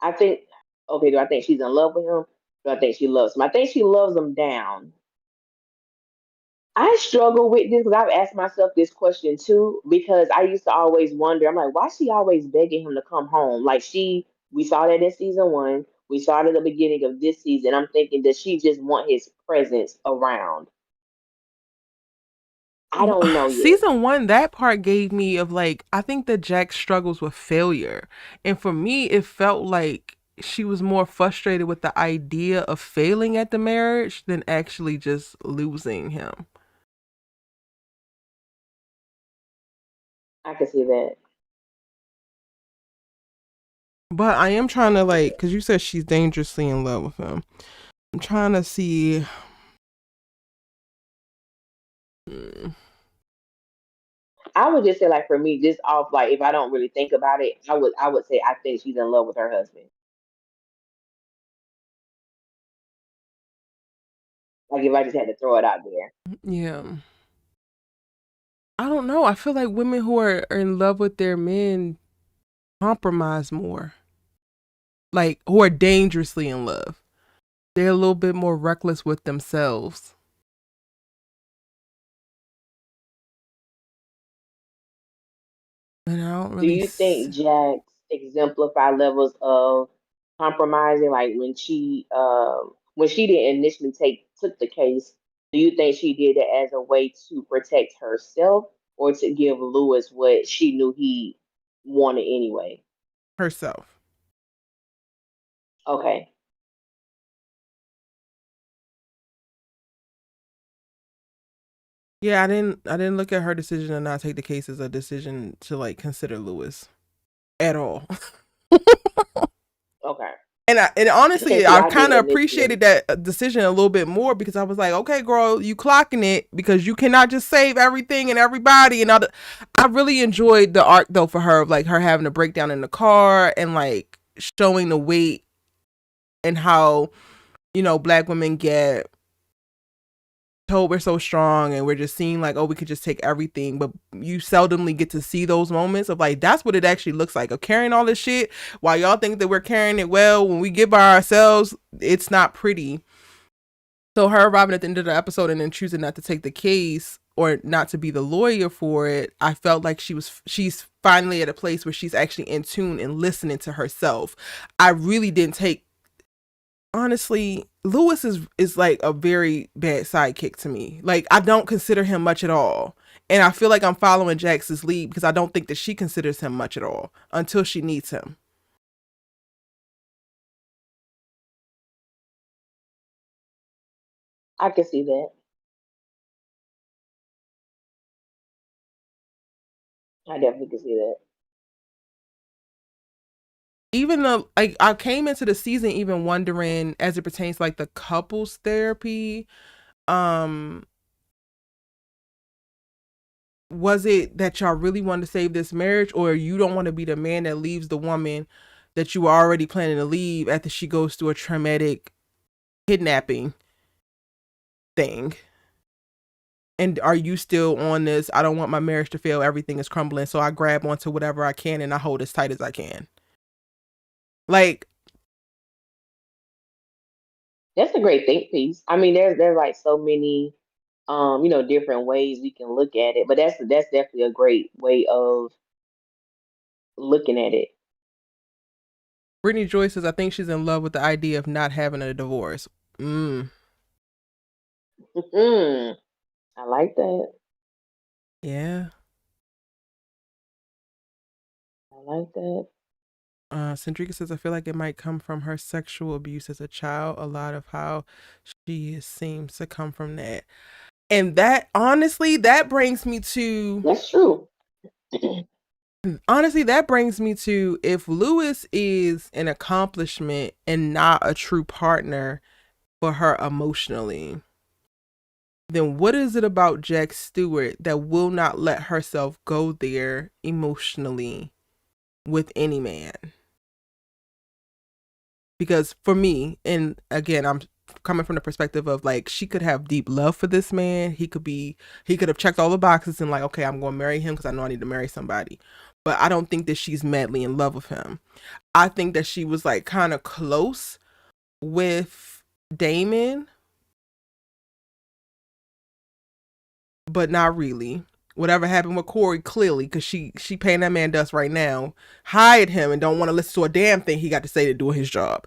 I think. Okay, do I think she's in love with him? Do I think she loves him? I think she loves him down. I struggle with this because I've asked myself this question too. Because I used to always wonder, I'm like, why is she always begging him to come home? Like we saw that in season one. We saw it at the beginning of this season. I'm thinking, does she just want his presence around? I don't know yet. Season one, that part gave me of like, I think that Jack struggles with failure. And for me, it felt like she was more frustrated with the idea of failing at the marriage than actually just losing him. I can see that. But I am trying to like, because you said she's dangerously in love with him. I'm trying to see. Hmm, I would just say, like, for me, just off, like, if I don't really think about it, I would say I think she's in love with her husband. Like, if I just had to throw it out there. yeah. I don't know. I feel like women who are in love with their men compromise more. Like, who are dangerously in love. They're a little bit more reckless with themselves. And I don't Do really. you think Jax exemplify levels of compromising? Like when she didn't initially took the case, do you think she did it as a way to protect herself or to give Lewis what she knew he wanted anyway? Herself. Okay. Yeah, I didn't look at her decision to not take the case as a decision to like consider Lewis at all. Okay. And And honestly, see, I I kind did of initially. appreciated that decision a little bit more because I was like, okay, girl, you clocking it because you cannot just save everything and everybody and all the. I really enjoyed the arc though for her of like her having a breakdown in the car and like showing the weight and how black women get told we're so strong and we're just seeing like, oh, we could just take everything, but you seldomly get to see those moments of like that's what it actually looks like of carrying all this shit while y'all think that we're carrying it well. When we get by ourselves, it's not pretty. So her arriving at the end of the episode and then choosing not to take the case or not to be the lawyer for it, I felt like she's finally at a place where she's actually in tune and listening to herself. I really didn't take honestly, Lewis is like a very bad sidekick to me. Like I don't consider him much at all. And I feel like I'm following Jax's lead because I don't think that she considers him much at all until she needs him. I can see that. I definitely can see that. Even though like I came into the season even wondering as it pertains to, like the couples therapy, um was it that y'all really wanted to save this marriage, or you don't want to be the man that leaves the woman that you were already planning to leave after she goes through a traumatic kidnapping thing? And are you still on this, I don't want my marriage to fail, everything is crumbling, so I grab onto whatever I can and I hold as tight as I can? Like, That's a great think piece. I mean, there's like so many different ways we can look at it, but that's definitely a great way of looking at it. Brittany Joy says, I think she's in love with the idea of not having a divorce. Mm, I like that. Yeah. I like that. Centrica says, I feel like it might come from her sexual abuse as a child. A lot of how she seems to come from that. And that, honestly, that brings me to, That's true. if Lewis is an accomplishment and not a true partner for her emotionally, then what is it about Jack Stewart that will not let herself go there emotionally with any man? Because for me, and again, I'm coming from the perspective of like, she could have deep love for this man. He could have checked all the boxes and like, okay, I'm going to marry him because I know I need to marry somebody. But I don't think that she's madly in love with him. I think that she was like kind of close with Damon, but not really. Whatever happened with Corey, clearly, because she paying that man dust right now, hired him and don't want to listen to a damn thing he got to say to do his job.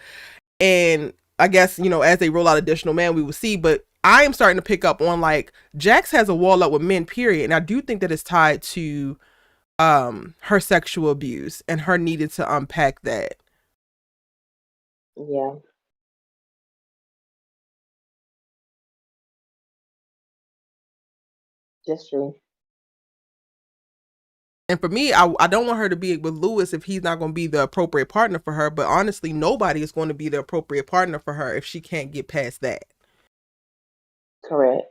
And I guess, as they roll out additional men, we will see. But I am starting to pick up on like, Jax has a wall up with men, period. And I do think that it's tied to her sexual abuse and her needing to unpack that. Yeah. That's true. And for me, I don't want her to be with Lewis if he's not going to be the appropriate partner for her. But honestly, nobody is going to be the appropriate partner for her if she can't get past that. Correct.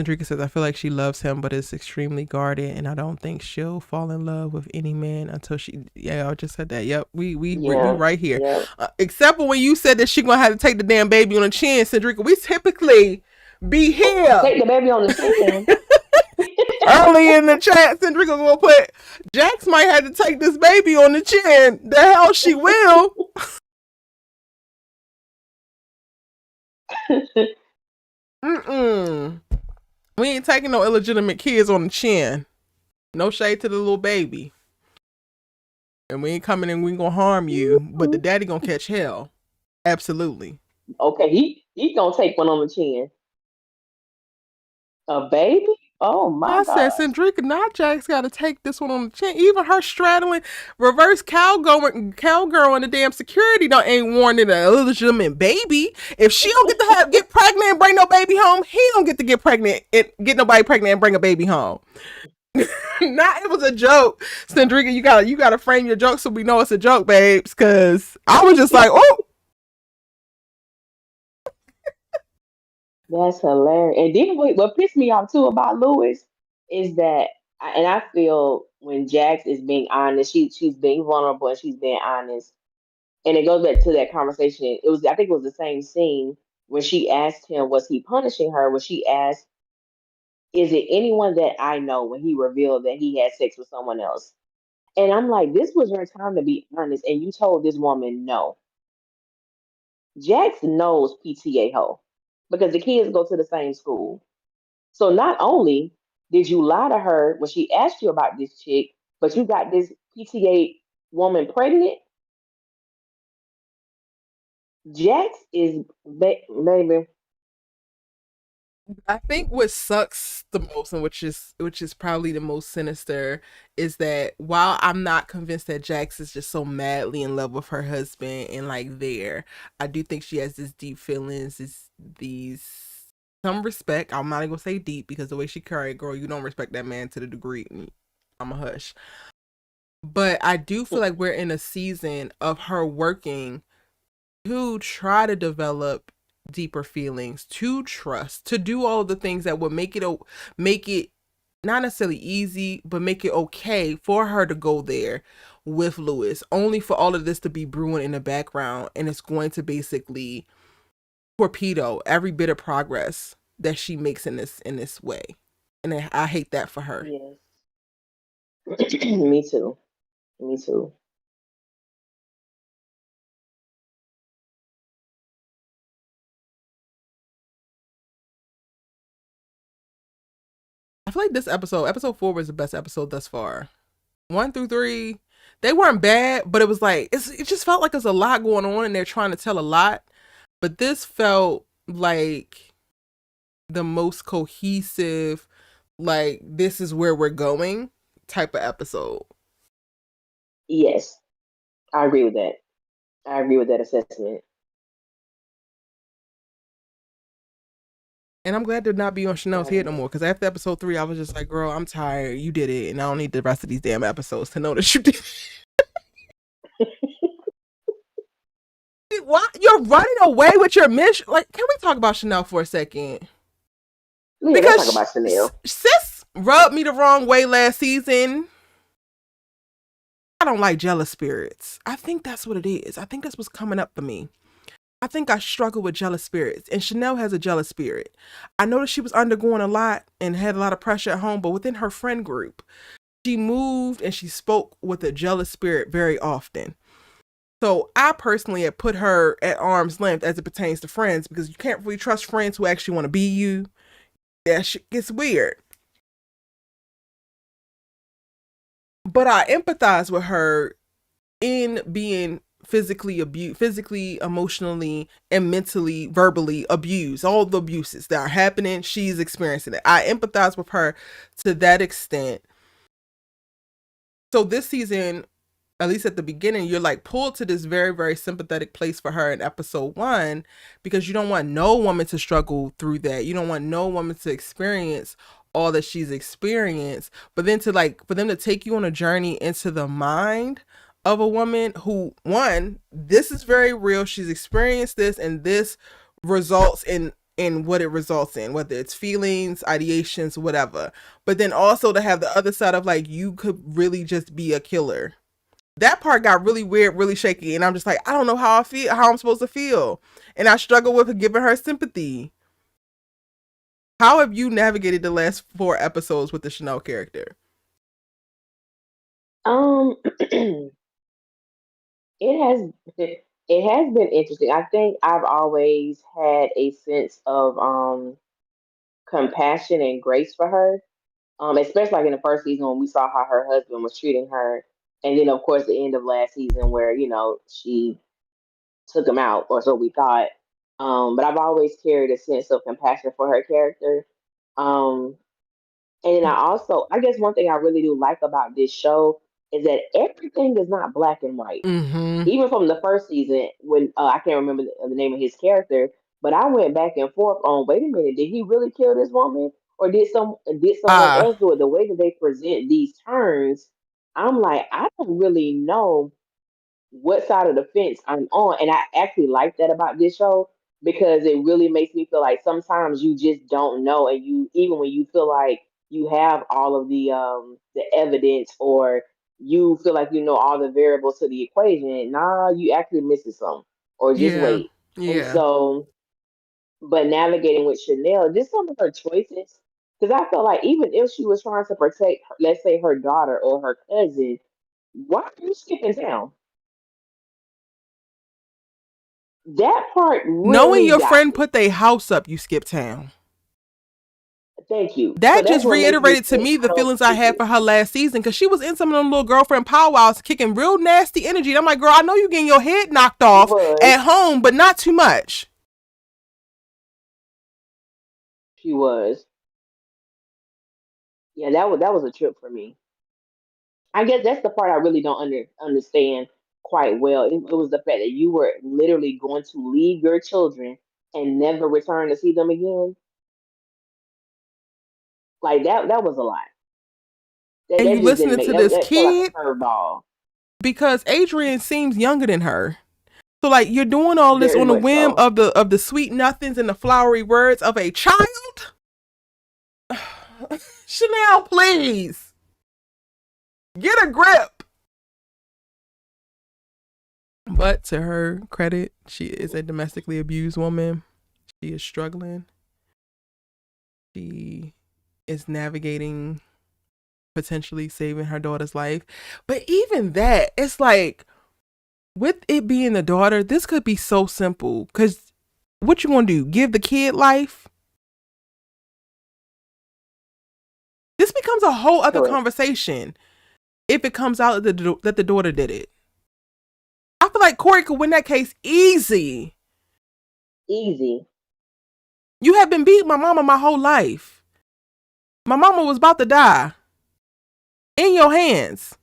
Centrica says, I feel like she loves him, but is extremely guarded, and I don't think she'll fall in love with any man until she. Yeah, I just said that. Yep, we right here. Yeah. Except for when you said that she gonna have to take the damn baby on the chin, Centrica. We typically be here. Take the baby on the chin. Early in the chat, Centrica gonna put, Jax might have to take this baby on the chin. The hell she will. We ain't taking no illegitimate kids on the chin. No shade to the little baby. And we ain't coming and we gonna harm you, but the daddy gonna catch hell. Absolutely. Okay, he gonna take one on the chin. A baby? Oh my I said, gosh. Centrica, not Jax got to take this one on the chin. Even her straddling reverse cowgirl in the damn security ain't warning an illegitimate baby. If she don't get to get pregnant and bring no baby home, he don't get to get pregnant and get nobody pregnant and bring a baby home. It was a joke, Centrica. You gotta frame your joke so we know it's a joke, babes. Cause I was just like, oh. That's hilarious. And then what pissed me off too about Lewis is that, and I feel when Jax is being honest, she's being vulnerable and she's being honest. And it goes back to that conversation. I think it was the same scene when she asked him, was he punishing her? When she asked, is it anyone that I know? When he revealed that he had sex with someone else, and I'm like, this was your time to be honest, and you told this woman no. Jax knows PTA hoe because the kids go to the same school. So not only did you lie to her when she asked you about this chick, but you got this PTA woman pregnant. Jax is baby. I think what sucks the most, and which is probably the most sinister, is that while I'm not convinced that Jax is just so madly in love with her husband and like there, I do think she has this deep feelings, these some respect. I'm not even gonna say deep because the way she carried, girl, you don't respect that man to the degree. I'm a hush. But I do feel like we're in a season of her working to try to develop deeper feelings, to trust, to do all the things that would make it not necessarily easy, but make it okay for her to go there with Lewis, only for all of this to be brewing in the background, and it's going to basically torpedo every bit of progress that she makes in this way. And I hate that for her. Yes. Me too. Me too. I feel like this episode 4 was the best episode thus far. 1 through 3, they weren't bad, but it was like it just felt like there's a lot going on and they're trying to tell a lot. But this felt like the most cohesive, like this is where we're going type of episode. Yes, I agree with that. I agree with that assessment. And I'm glad to not be on Chanel's head no Um, more, because after episode 3, I was just like, girl, I'm tired. You did it, and I don't need the rest of these damn episodes to know that you did it. Why? You're running away with your mission? Like, can we talk about Chanel for a second? yeah, let's talk Because about Chanel. sis rubbed me the wrong way last season. I don't like jealous spirits. I think that's what it is. I think that's what's coming up for me. I think I struggle with jealous spirits, and Chanel has a jealous spirit. I noticed she was undergoing a lot and had a lot of pressure at home, but within her friend group, she moved and she spoke with a jealous spirit very often. So I personally have put her at arm's length as it pertains to friends, because you can't really trust friends who actually want to be you. That shit gets weird. But I empathize with her in being physically abused, physically, emotionally, and mentally, verbally abused. All the abuses that are happening, she's experiencing it. I empathize with her to that extent. So this season, at least at the beginning, you're like pulled to this very, very sympathetic place for her in episode 1, because you don't want no woman to struggle through that. You don't want no woman to experience all that she's experienced. But then for them to take you on a journey into the mind of a woman who, one, this is very real. She's experienced this, and this results in what it results in, whether it's feelings, ideations, whatever. But then also to have the other side of like, you could really just be a killer. That part got really weird, really shaky, and I'm just like, I don't know how I feel, how I'm supposed to feel, and I struggle with giving her sympathy. How have you navigated the last 4 episodes with the Chanel character? it has it has been interesting. I think I've always had a sense of compassion and grace for her. Especially like in the first season when we saw how her husband was treating her, and then of course the end of last season where she took him out, or so we thought. But I've always carried a sense of compassion for her character. Um, and then I guess one thing I really do like about this show is that everything is not black and white. Mm-hmm. Even from the first season, when I can't remember the name of his character, but I went back and forth on, wait a minute, did he really kill this woman, or did someone Ah, else do it? The way that they present these turns, I'm like, I don't really know what side of the fence I'm on. And I actually like that about this show, because it really makes me feel like sometimes you just don't know, and you, even when you feel like you have all of the evidence, or you feel like you know all the variables to the equation, nah, you actually missing some, or just yeah, wait. And yeah. so, but navigating with Chanel, just some of her choices, because I felt like even if she was trying to protect, let's say, her daughter or her cousin, why are you skipping town? That part Knowing really your got friend me. put their house up, you skip town. Thank you. So That that's just what makes me reiterated to say me I the don't feelings I skip had it. for her last season, because she was in some of them little girlfriend powwows kicking real nasty energy. And I'm like, girl, I know you getting your head knocked She off was. at home, but not too much. She was. Yeah, that was a trip for me. I guess that's the part I really don't understand quite well. It was the fact that you were literally going to leave your children and never return to see them again. Like that was a lot. That And you that just didn't listening make to that this that felt like kid, a curveball. because Adrian seems younger than her. So like you're doing all this Very on the much whim so. of the sweet nothings and the flowery words of a child? Chanel, please. Get a grip. But to her credit, she is a domestically abused woman. She is struggling. She is navigating potentially saving her daughter's life. But even that, it's like, with it being the daughter, this could be so simple. Because what you gonna do? Give the kid life? This becomes a whole other Correct. conversation if it comes out that the daughter did it. I feel like Corey could win that case easy. Easy. You have been beating my mama my whole life. My mama was about to die. In your hands.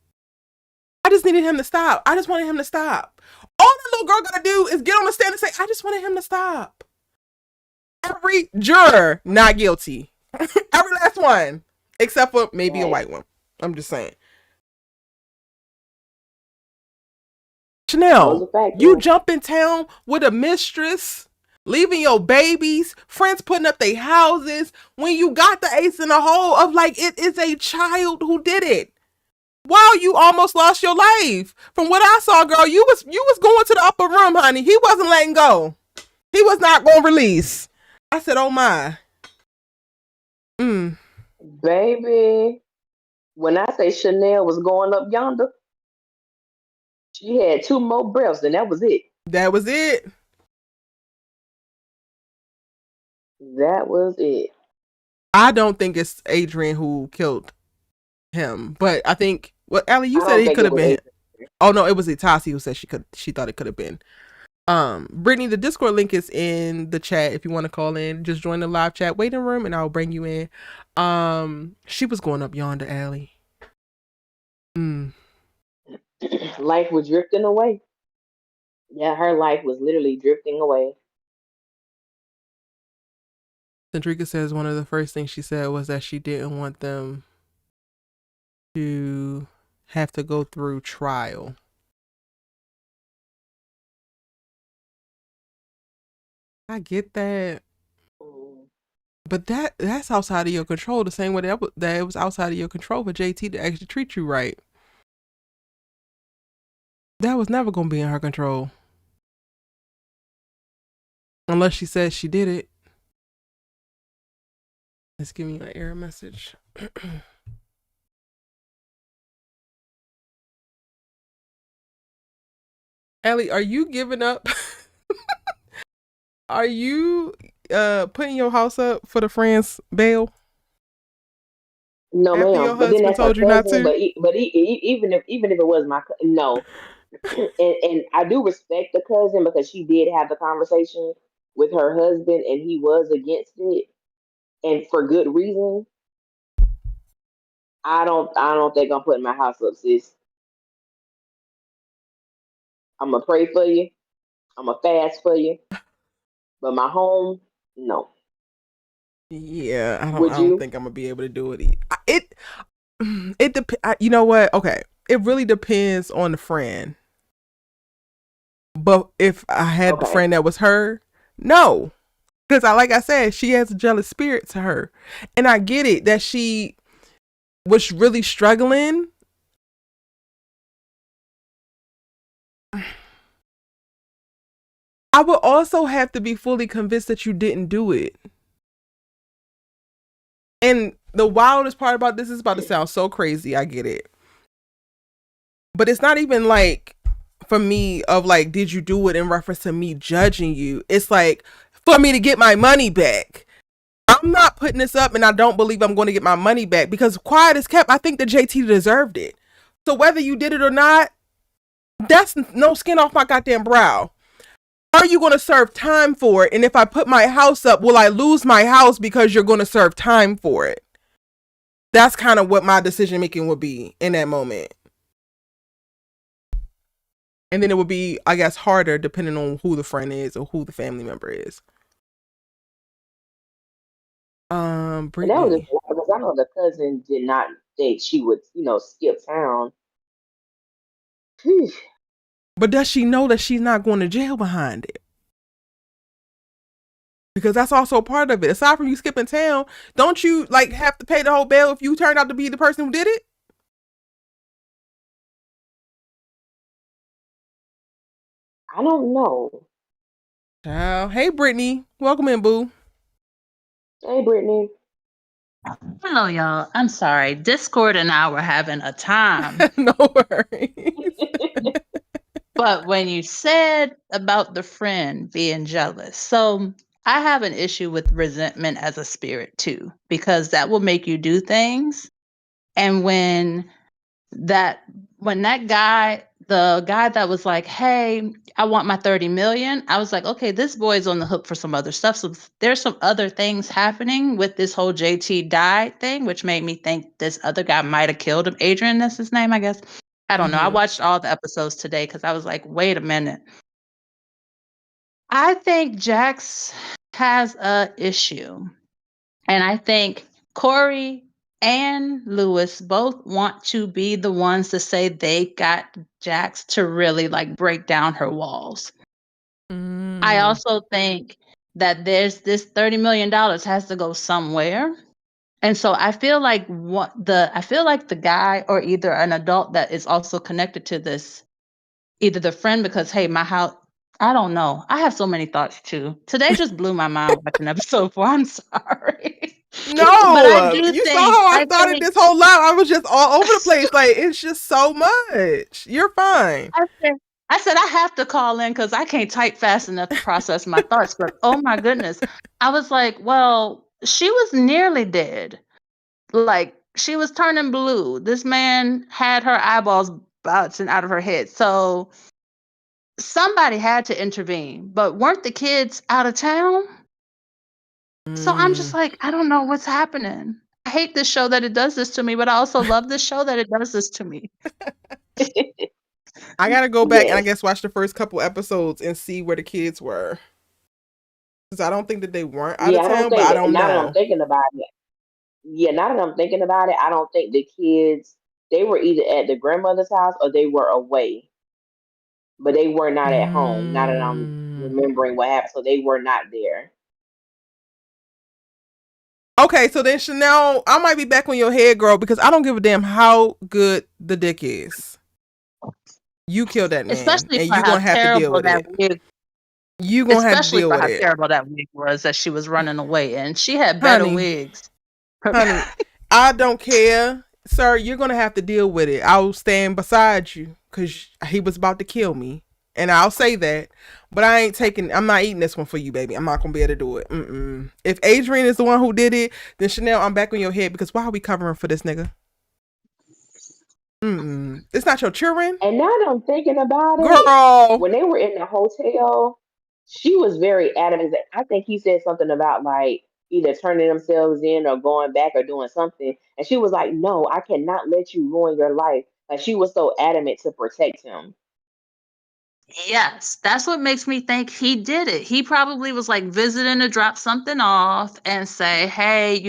I just needed him to stop. I just wanted him to stop. All that little girl gotta do is get on the stand and say, I just wanted him to stop. Every juror not guilty. Every last one. Except for maybe a white one. I'm just saying. Chanel, you jump in town with a mistress, leaving your babies, friends putting up their houses, when you got the ace in the hole of like, it is a child who did it. Wow, you almost lost your life. From what I saw, girl, you was going to the upper room, honey. He wasn't letting go. He was not going to release. I said, oh my. Baby, when I say Chanel was going up yonder, she had 2 more breaths, and that was it. That was it. That was it. I don't think it's Adrian who killed him, but I think, well, Allie, you I said don't he think could it have was been. Adrian. Oh no, it was Itasi who said she thought it could have been. Brittany, the Discord link is in the chat if you want to call in. Just join the live chat waiting room and I'll bring you in. She was going up yonder, Allie. Life was drifting away. Yeah, her life was literally drifting away. Centrica says one of the first things she said was that she didn't want them to have to go through trial. I get that. But that's outside of your control, the same way that it was outside of your control for JT to actually treat you right. That was never going to be in her control. Unless she says she did it. Let's give me an error message. Allie, are you giving up? Are you putting your house up for the France bail? No, After ma'am. your But then husband that's her told you not cousin. to? Even if it was my no, and I do respect the cousin because she did have the conversation with her husband and he was against it, and for good reason. I don't think I'm putting my house up, sis. I'm gonna pray for you. I'm gonna fast for you. But my home, no. Yeah, I Would don't you? think I'm gonna be able to do it. It depends. You know what? Okay, it really depends on the friend. But if I had the Okay. friend that was her, no, because like I said, she has a jealous spirit to her, and I get it that she was really struggling. I would also have to be fully convinced that you didn't do it. And the wildest part about this is about to sound so crazy. I get it. But it's not even like for me of like, did you do it in reference to me judging you? It's like for me to get my money back. I'm not putting this up and I don't believe I'm going to get my money back because quiet is kept. I think that JT deserved it. So whether you did it or not, that's no skin off my goddamn brow. Are you going to serve time for it? And if I put my house up, will I lose my house because you're going to serve time for it? That's kind of what my decision making would be in that moment. And then it would be, I guess, harder depending on who the friend is or who the family member is. And that was Brittany. just because I know the cousin did not think she would, skip town. Phew. But does she know that she's not going to jail behind it? Because that's also part of it. Aside from you skipping town, don't you like have to pay the whole bail if you turn out to be the person who did it? I don't know. Child. Hey, Brittany. Welcome in, boo. Hey, Brittany. Hello, y'all. I'm sorry. Discord and I were having a time. No worries. But when you said about the friend being jealous, so I have an issue with resentment as a spirit too, because that will make you do things. And that when that guy, the guy that was like, "Hey, I want my 30 million," I was like, okay, this boy's on the hook for some other stuff. So there's some other things happening with this whole JT died thing, which made me think this other guy might have killed him. Adrian, that's his name, I guess. I don't know. I watched all the episodes today because I was like, wait a minute. I think Jax has a issue. And I think Corey and Lewis both want to be the ones to say they got Jax to really like break down her walls. I also think that there's this $30 million has to go somewhere. And so I feel like the guy or either an adult that is also connected to this, either the friend, because hey, my house, I don't know. I have so many thoughts too. Today just blew my mind watching episode 4. I'm sorry. No, but I do you saw think how I started this whole live. I was just all over the place. Like, it's just so much. You're fine. I said I have to call in because I can't type fast enough to process my thoughts. But oh my goodness, I was like, well, she was nearly dead. Like she was turning blue. This man had her eyeballs bouncing out of her head. So somebody had to intervene. But weren't the kids out of town? So I'm just like, I don't know what's happening. I hate this show that it does this to me, but I also love this show that it does this to me. I gotta go back and I guess watch the first couple episodes and see where the kids were. Because I don't think that they weren't out of town, but I don't know. Now that I'm thinking about it, now that I'm thinking about it, I don't think the kids, they were either at the grandmother's house or they were away. But they were not at home, now that I'm remembering what happened. So they were not there. Okay, so then Chanel, I might be back on your head, girl, because I don't give a damn how good the dick is. You killed that man, especially and for you're gonna how have to deal with it. Wig, you're gonna have to deal with it. Especially for how terrible that wig was that she was running away in. She had better wigs. Honey, I don't care. Sir, you're gonna have to deal with it. I'll stand beside you because he was about to kill me. And I'll say that, but I'm not eating this one for you, baby. I'm not gonna be able to do it. If Adrian is the one who did it, then Chanel, I'm back on your head because why are we covering for this nigga? It's not your children. And now that I'm thinking about it, girl, when they were in the hotel, she was very adamant. I think he said something about like either turning themselves in or going back or doing something. And she was like, no, I cannot let you ruin your life. Like she was so adamant to protect him. Yes, that's what makes me think he did it. He probably was like visiting to drop something off and say, hey,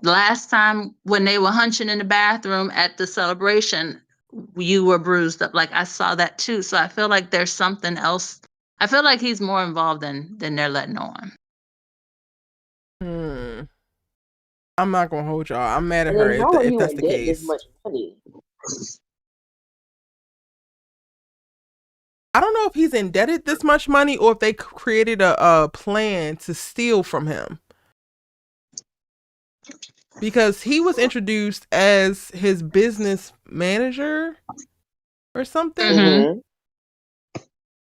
last time when they were hunching in the bathroom at the celebration, you were bruised up. Like I saw that too. So I feel like there's something else. I feel like he's more involved than they're letting on. I'm not gonna hold y'all. I'm mad at her if that's the case. This much money? I don't know if he's indebted this much money or if they created a plan to steal from him. Because he was introduced as his business manager or something.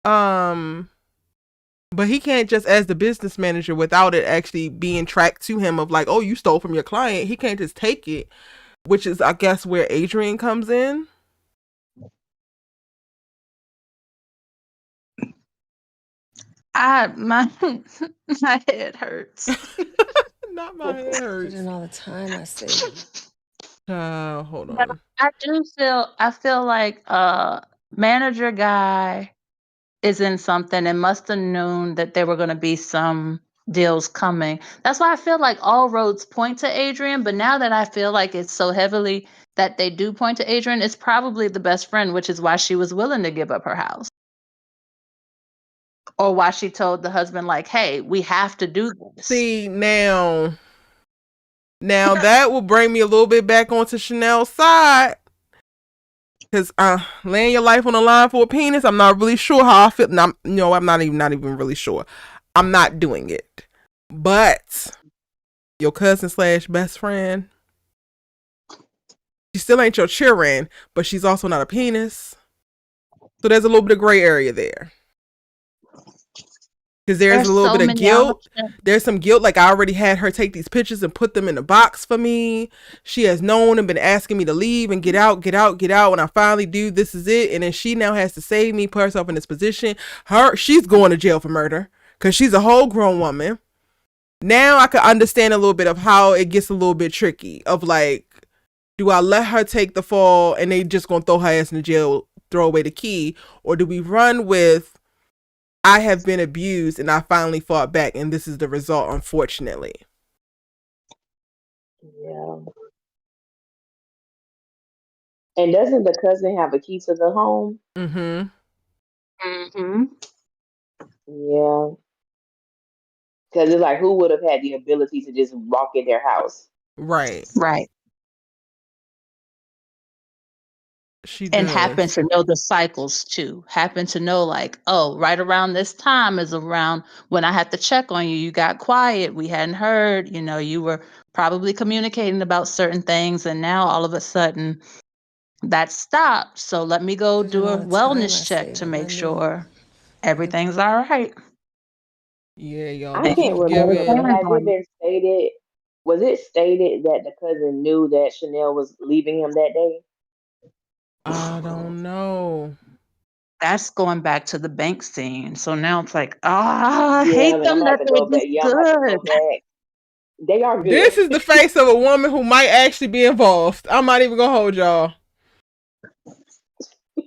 But he can't just as the business manager without it actually being tracked to him of like, oh, you stole from your client. He can't just take it, which is, I guess, where Adrian comes in. My head hurts. Not my head hurts. All the time, I see. Hold on. But I feel like manager guy is in something and must have known that there were going to be some deals coming. That's why I feel like all roads point to Adrian. But now that I feel like it's so heavily that they do point to Adrian is probably the best friend, which is why she was willing to give up her house. Or why she told the husband, like, hey, we have to do this. See, now that will bring me a little bit back onto Chanel's side. Because laying your life on the line for a penis, I'm not really sure how I feel. I'm not even really sure. I'm not doing it. But your cousin / best friend, she still ain't your children, but she's also not a penis. So there's a little bit of gray area there. Because there's a little bit of guilt. There's some guilt. Like, I already had her take these pictures and put them in a box for me. She has known and been asking me to leave and get out. When I finally do, this is it. And then she now has to save me, put herself in this position. She's going to jail for murder because she's a whole grown woman. Now I can understand a little bit of how it gets a little bit tricky. Of like, do I let her take the fall and they just gonna throw her ass in the jail, throw away the key? Or do we run with, I have been abused and I finally fought back and this is the result, unfortunately. Yeah. And doesn't the cousin have a key to the home? Mm-hmm. Mm-hmm. Yeah. Because it's like, who would have had the ability to just walk in their house? Right. Right. She And does. happen to know the cycles too. Happen to know, like, oh, right around this time is around when I had to check on you. You got quiet. We hadn't heard. You were probably communicating about certain things, and now all of a sudden that stopped. So let me go do a wellness check to make sure everything's all right. Yeah, y'all. I They can't keep remember, giving. but has it been stated? Was it stated that the cousin knew that Chanel was leaving him that day? I don't know. That's going back to the bank scene. So now it's like, I Yeah, hate I'm them gonna have that to they're go back. this Yeah, I'm gonna have to go good. back. They are good. This is the face of a woman who might actually be involved. I'm not even gonna hold y'all.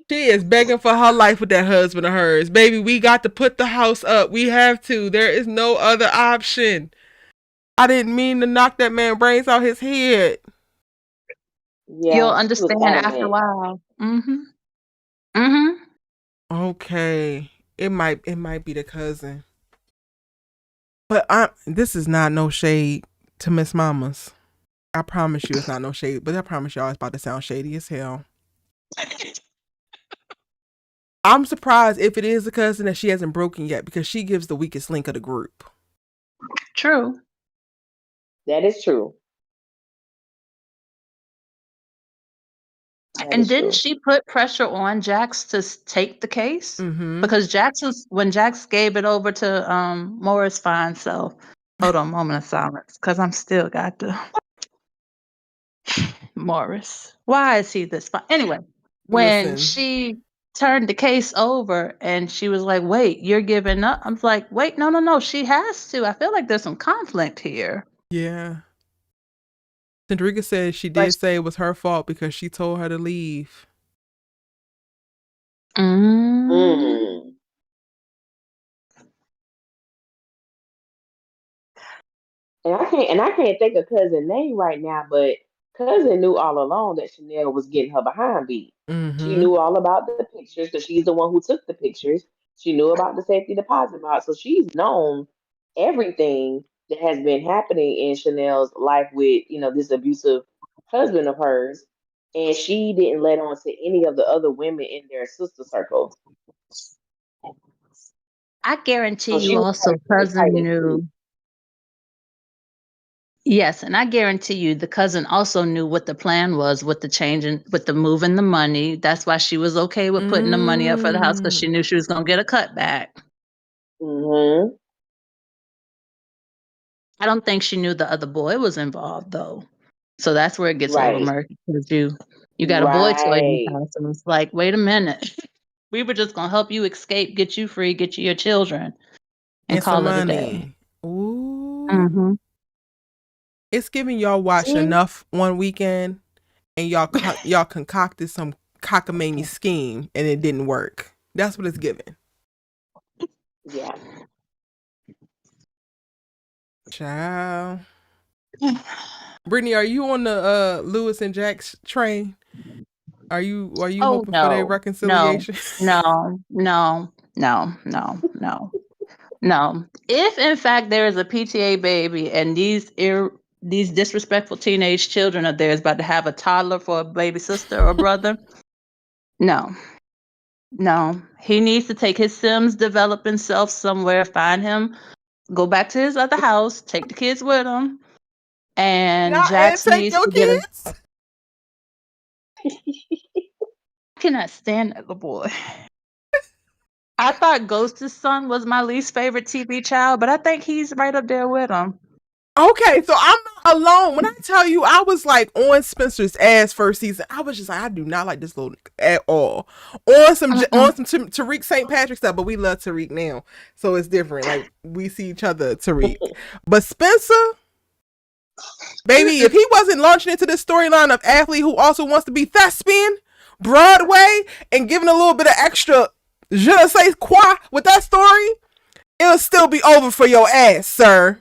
She is begging for her life with that husband of hers. Baby, we got to put the house up. We have to. There is no other option. I didn't mean to knock that man's brains out his head. Yeah, You'll she was understand after a adamant. while. Mm-hmm. Mm-hmm. Okay. It might be the cousin. But this is not no shade to Miss Mamas. I promise you it's not no shade, but I promise y'all it's about to sound shady as hell. I'm surprised if it is a cousin that she hasn't broken yet because she gives the weakest link of the group. True. That is true. And didn't she put pressure on Jax to take the case? Mm-hmm. Because when Jax gave it over to Morris Fine Self. Hold on, moment of silence, because I'm still got the Morris. Why is he this fine? Anyway, when she turned the case over and she was like, wait, you're giving up? I'm like, wait, no. She has to. I feel like there's some conflict here. Yeah. Cendrika said she did say it was her fault because she told her to leave. Mm. And I can't think of cousin name right now, but cousin knew all along that Chanel was getting her behind beat. Mm-hmm. She knew all about the pictures because she's the one who took the pictures. She knew about the safety deposit box, so she's known everything that has been happening in Chanel's life with this abusive husband of hers, and she didn't let on to any of the other women in their sister circle. I guarantee So you she was also very cousin tight and knew. sweet. Yes, and I guarantee you the cousin also knew what the plan was with the changing, with the moving the money. That's why she was okay with putting the money up for the house because she knew she was going to get a cutback. Mm-hmm. I don't think she knew the other boy was involved though. So that's where it gets a little murky because you got a boy toy in the house and it's like, wait a minute. We were just going to help you escape, get you free, get you your children and call it a day. Ooh. Mm-hmm. It's giving y'all watched enough one weekend and y'all concocted some cockamamie scheme and it didn't work. That's what it's giving. Yeah. Child. Brittany, are you on the Lewis and Jack's train? Are you Oh hoping for their no, no, reconciliation? no, no, no, no, no, no. If in fact there is a PTA baby and these disrespectful teenage children of theirs about to have a toddler for a baby sister or brother, no, no. He needs to take his Sims developing self somewhere, find him, go back to his other house, take the kids with him, and Not and Jax take needs your to get a. kids. I cannot stand that little boy. I thought Ghost's son was my least favorite TV child, but I think he's right up there with him. Okay, so I'm not alone. When I tell you, I was like on Spencer's ass first season. I was just like, I do not like this little nigga at all. On some Tariq St. Patrick stuff, but we love Tariq now, so it's different. Like we see each other, Tariq. But Spencer, baby, if he wasn't launching into this storyline of athlete who also wants to be thespian, Broadway, and giving a little bit of extra je ne sais quoi with that story, it'll still be over for your ass, sir.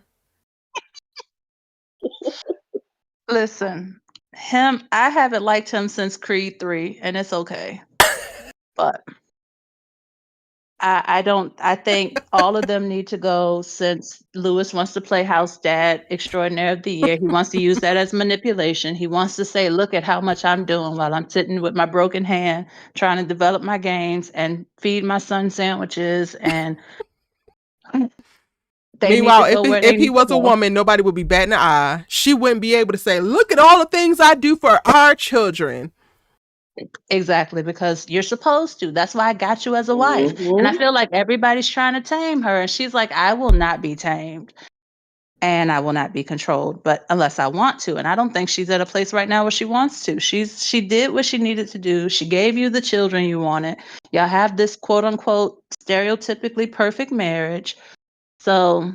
Listen, I haven't liked him since Creed 3, and it's okay. But I don't. I think all of them need to go since Lewis wants to play house dad extraordinaire of the year. He wants to use that as manipulation. He wants to say, "Look at how much I'm doing while I'm sitting with my broken hand, trying to develop my games and feed my son sandwiches." And they need to Meanwhile, go where they if he need to was a go. woman, nobody would be batting an eye. She wouldn't be able to say, "Look at all the things I do for our children." Exactly, because you're supposed to. That's why I got you as a wife. And I Mm-hmm. feel like everybody's trying to tame her. And she's like, I will not be tamed and I will not be controlled, but unless I want to. And I don't think she's at a place right now where she wants to. She did what she needed to do. She gave you the children you wanted. Y'all have this quote unquote stereotypically perfect marriage. So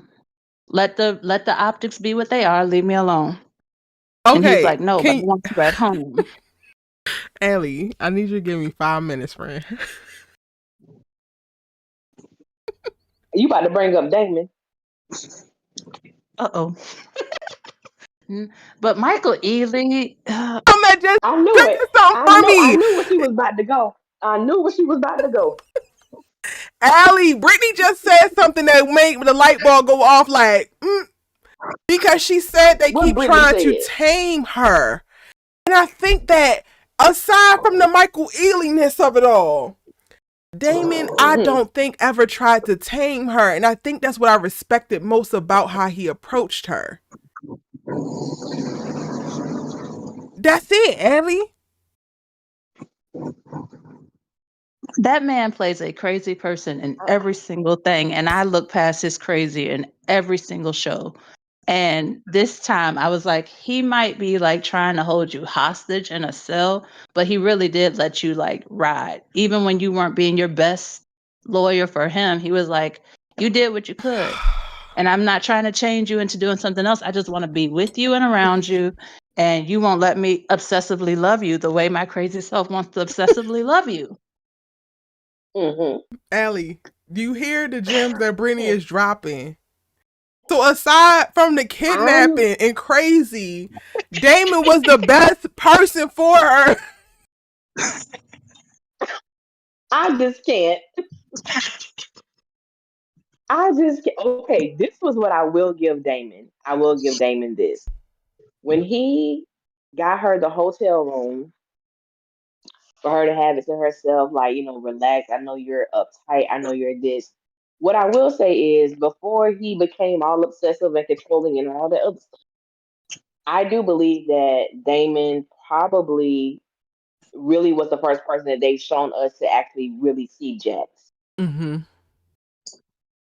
let the optics be what they are. Leave me alone. And he's Okay, like, no, but I can want you at home. Ellie, I need you to give me 5 minutes, friend. You about to bring up Damon? Uh-oh. But Michael Ealy, Just I knew it. cooking something I for know. I me. knew where she was about to go. I knew where she was about to go. Allie, Brittany just said something that made the light bulb go off like, because she said they What keep Brittany trying to said. tame her. And I think that aside from the Michael Ealiness of it all, Damon, I Mm-hmm. don't think ever tried to tame her. And I think that's what I respected most about how he approached her. That's it, Allie. that man plays a crazy person in every single thing. And I look past his crazy in every single show. And this time I was like, he might be like trying to hold you hostage in a cell, but he really did let you like ride. Even when you weren't being your best lawyer for him, he was like, you did what you could. And I'm not trying to change you into doing something else. I just want to be with you and around you. And you won't let me obsessively love you the way my crazy self wants to obsessively love you. Mm-hmm. Allie, do you hear the gems that Brittany is dropping? So aside from the I'm. kidnapping and crazy, Damon was the best person for her. I just can't. I just can't. Okay, this was what I will give Damon. I will give Damon this. When he got her the hotel room for her to have it to herself, like, relax. I know you're uptight. I know you're this. What I will say is, before he became all obsessive and controlling and all that other stuff, I do believe that Damon probably really was the first person that they've shown us to actually really see Jax. Mm-hmm.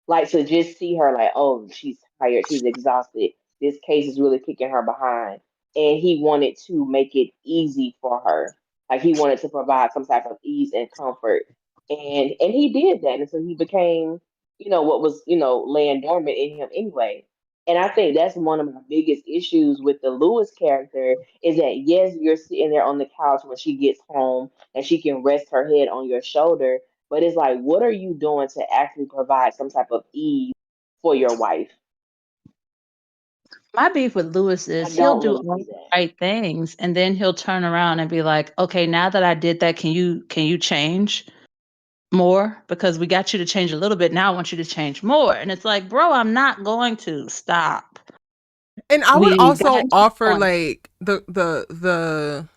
Like, to just see her like, oh, she's tired, she's exhausted. This case is really kicking her behind. And he wanted to make it easy for her. Like, he wanted to provide some type of ease and comfort. And he did that until he became, what was, laying dormant in him anyway. And I think that's one of my biggest issues with the Lewis character is that yes, you're sitting there on the couch when she gets home and she can rest her head on your shoulder, but it's like, what are you doing to actually provide some type of ease for your wife? My beef with Lewis I is he'll don't do really all see the that. right things, and then he'll turn around and be like, "Okay, now that I did that, can you change more? Because we got you to change a little bit. Now I want you to change more." And it's like, bro, I'm not going to stop. And I would We got also to the offer point. like the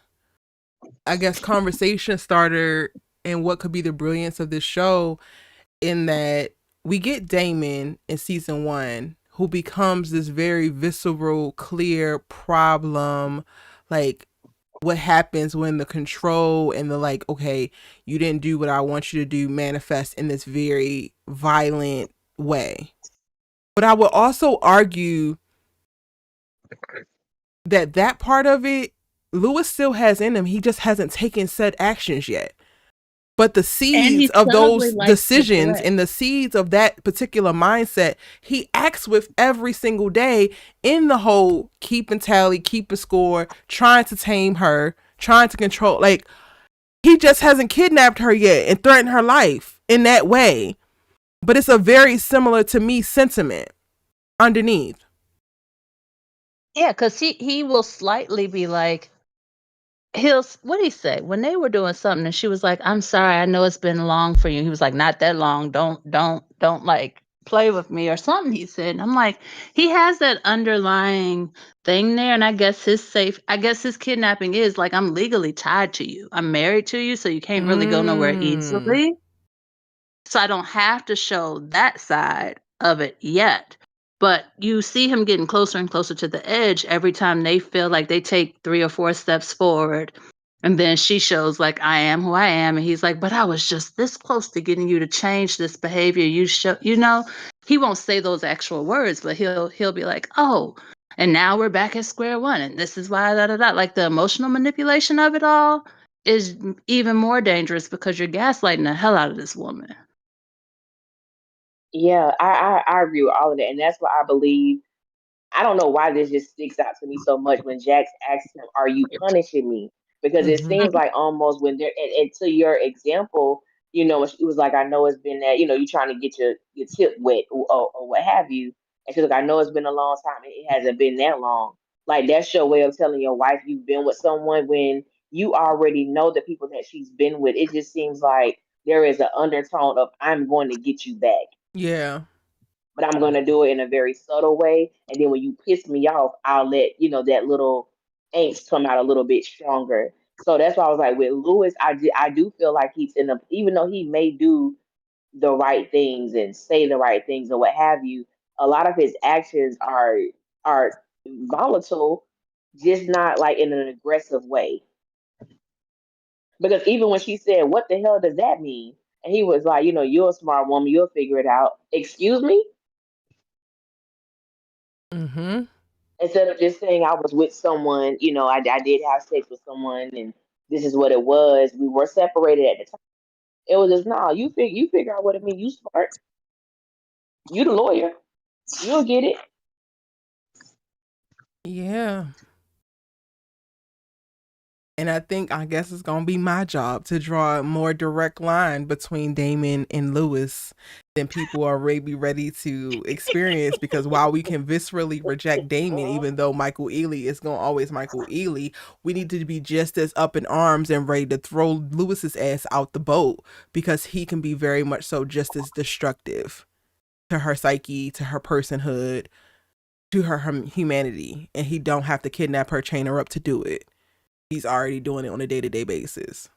I guess conversation starter and what could be the brilliance of this show in that we get Damon in season 1 who becomes this very visceral, clear problem, like what happens when the control and the like, okay, you didn't do what I want you to do manifest in this very violent way. But I would also argue that that part of it, Lewis still has in him. He just hasn't taken said actions yet. But the And seeds he of subtly those likes to decisions correct. and the seeds of that particular mindset, he acts with every single day in the whole keeping tally, keeping score, trying to tame her, trying to control. Like, he just hasn't kidnapped her yet and threatened her life in that way. But it's a very similar to me sentiment underneath. Yeah, because he will slightly be like, what did he say when they were doing something and she was like, "I'm sorry, I know it's been long for you." He was like, "Not that long. Don't like play with me," or something he said. And I'm like, he has that underlying thing there. And I guess his kidnapping is like, I'm legally tied to you. I'm married to you, so you can't really go nowhere Mm. easily. So I don't have to show that side of it yet. But you see him getting closer and closer to the edge every time they feel like they take 3 or 4 steps forward. And then she shows like, "I am who I am." And he's like, "But I was just this close to getting you to change this behavior. He won't say those actual words, but he'll be like, "Oh, and now we're back at square one. And this is why da da da." Like the emotional manipulation of it all is even more dangerous because you're gaslighting the hell out of this woman. Yeah, I agree with all of that, and that's why I believe. I don't know why this just sticks out to me so much when Jax asks him, "Are you punishing me?" Because it Mm-hmm. seems like almost when they're and to your example, when she was like, "I know it's been that, you trying to get your tip wet or what have you," and she's like, "I know it's been a long time. It hasn't been that long." Like that's your way of telling your wife you've been with someone when you already know the people that she's been with. It just seems like there is an undertone of "I'm going to get you back." Yeah. But I'm going to do it in a very subtle way. And then when you piss me off, I'll let, that little angst come out a little bit stronger. So that's why I was like, with Lewis, I do feel like he's even though he may do the right things and say the right things or what have you, a lot of his actions are volatile, just not like in an aggressive way. Because even when she said, "What the hell does that mean?" And he was like, "You're a smart woman, you'll figure it out." Excuse me? Mm-hmm. Instead of just saying I was with someone, I did have sex with someone and this is what it was. We were separated at the time. It was just no, you figure out what it means. You smart. You the lawyer. You'll get it. Yeah. And I guess it's gonna be my job to draw a more direct line between Damon and Lewis than people are maybe ready to experience. Because while we can viscerally reject Damon, even though Michael Ealy is gonna always Michael Ealy, we need to be just as up in arms and ready to throw Lewis's ass out the boat because he can be very much so just as destructive to her psyche, to her personhood, to her humanity, and he don't have to kidnap her, chain her up to do it. He's already doing it on a day-to-day basis.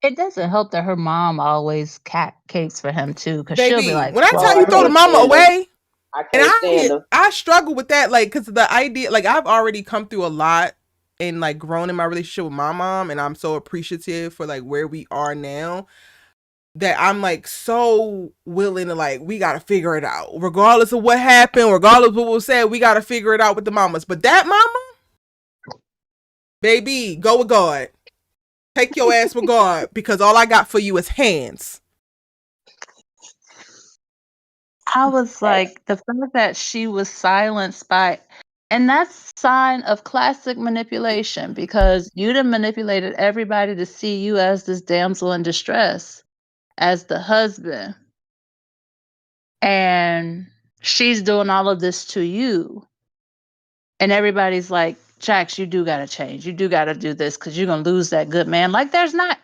It doesn't help that her mom always capes for him too, because she'll be Baby, like, when I tell Oh, you I throw the can't "Whoa." mama stand them. away, I and can't stand them. I struggle with that, like, because the idea, like, I've already come through a lot and like grown in my relationship with my mom, and I'm so appreciative for like where we are now that I'm like so willing to like we gotta figure it out, regardless of what happened, regardless of what was said, we gotta figure it out with the mamas. But that mama, baby, go with God. Take your ass with God because all I got for you is hands. I was Facts. like, the fact that she was silenced and that's sign of classic manipulation because you done manipulated everybody to see you as this damsel in distress, as the husband, and she's doing all of this to you. And everybody's like, Jax, you do gotta change. You do gotta do this because you're gonna lose that good man. Like, there's not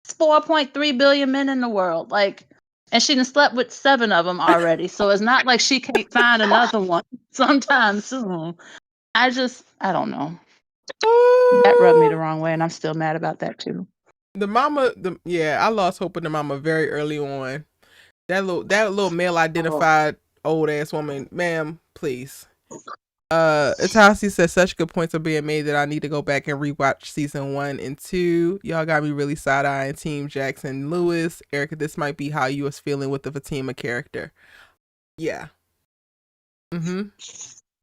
4.3 billion men in the world. Like, and she done slept with 7 of them already. So it's not like she can't find another one sometime soon. I don't know. That rubbed me the wrong way, and I'm still mad about that too. I lost hope in the mama very early on. That little male identified old ass woman, ma'am, please. Itasi says such good points are being made that I need to go back and rewatch season 1 and 2. Y'all got me really side-eyeing Team Jackson Lewis. Erica, this might be how you was feeling with the Fatima character. Yeah. And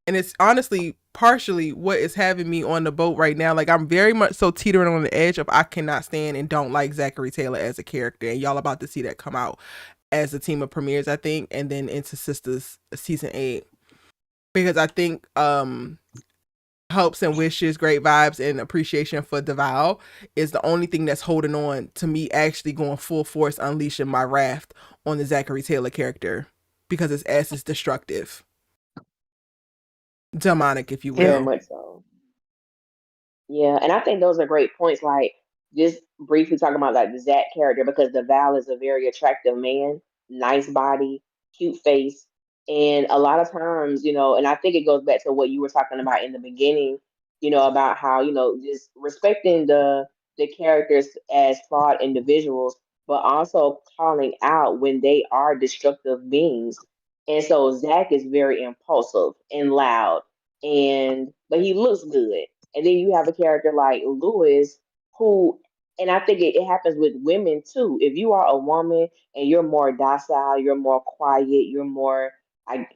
it's honestly partially what is having me on the boat right now. Like, I'm very much so teetering on the edge of I cannot stand and don't like Zachary Taylor as a character. And y'all about to see that come out as a team of premieres, I think, and then into Sisters season 8. Because I think hopes and wishes, great vibes, and appreciation for Deval is the only thing that's holding on to me actually going full force, unleashing my wrath on the Zachary Taylor character, because his ass is destructive. Demonic, if you will. Very much so. Yeah, and I think those are great points. Like, just briefly talking about like the Zach character, because Deval is a very attractive man, nice body, cute face, and a lot of times, and I think it goes back to what you were talking about in the beginning, about how just respecting the characters as flawed individuals, but also calling out when they are destructive beings. And so Zach is very impulsive and loud, but he looks good. And then you have a character like Lewis, who, and I think it happens with women too. If you are a woman and you're more docile, you're more quiet, you're more,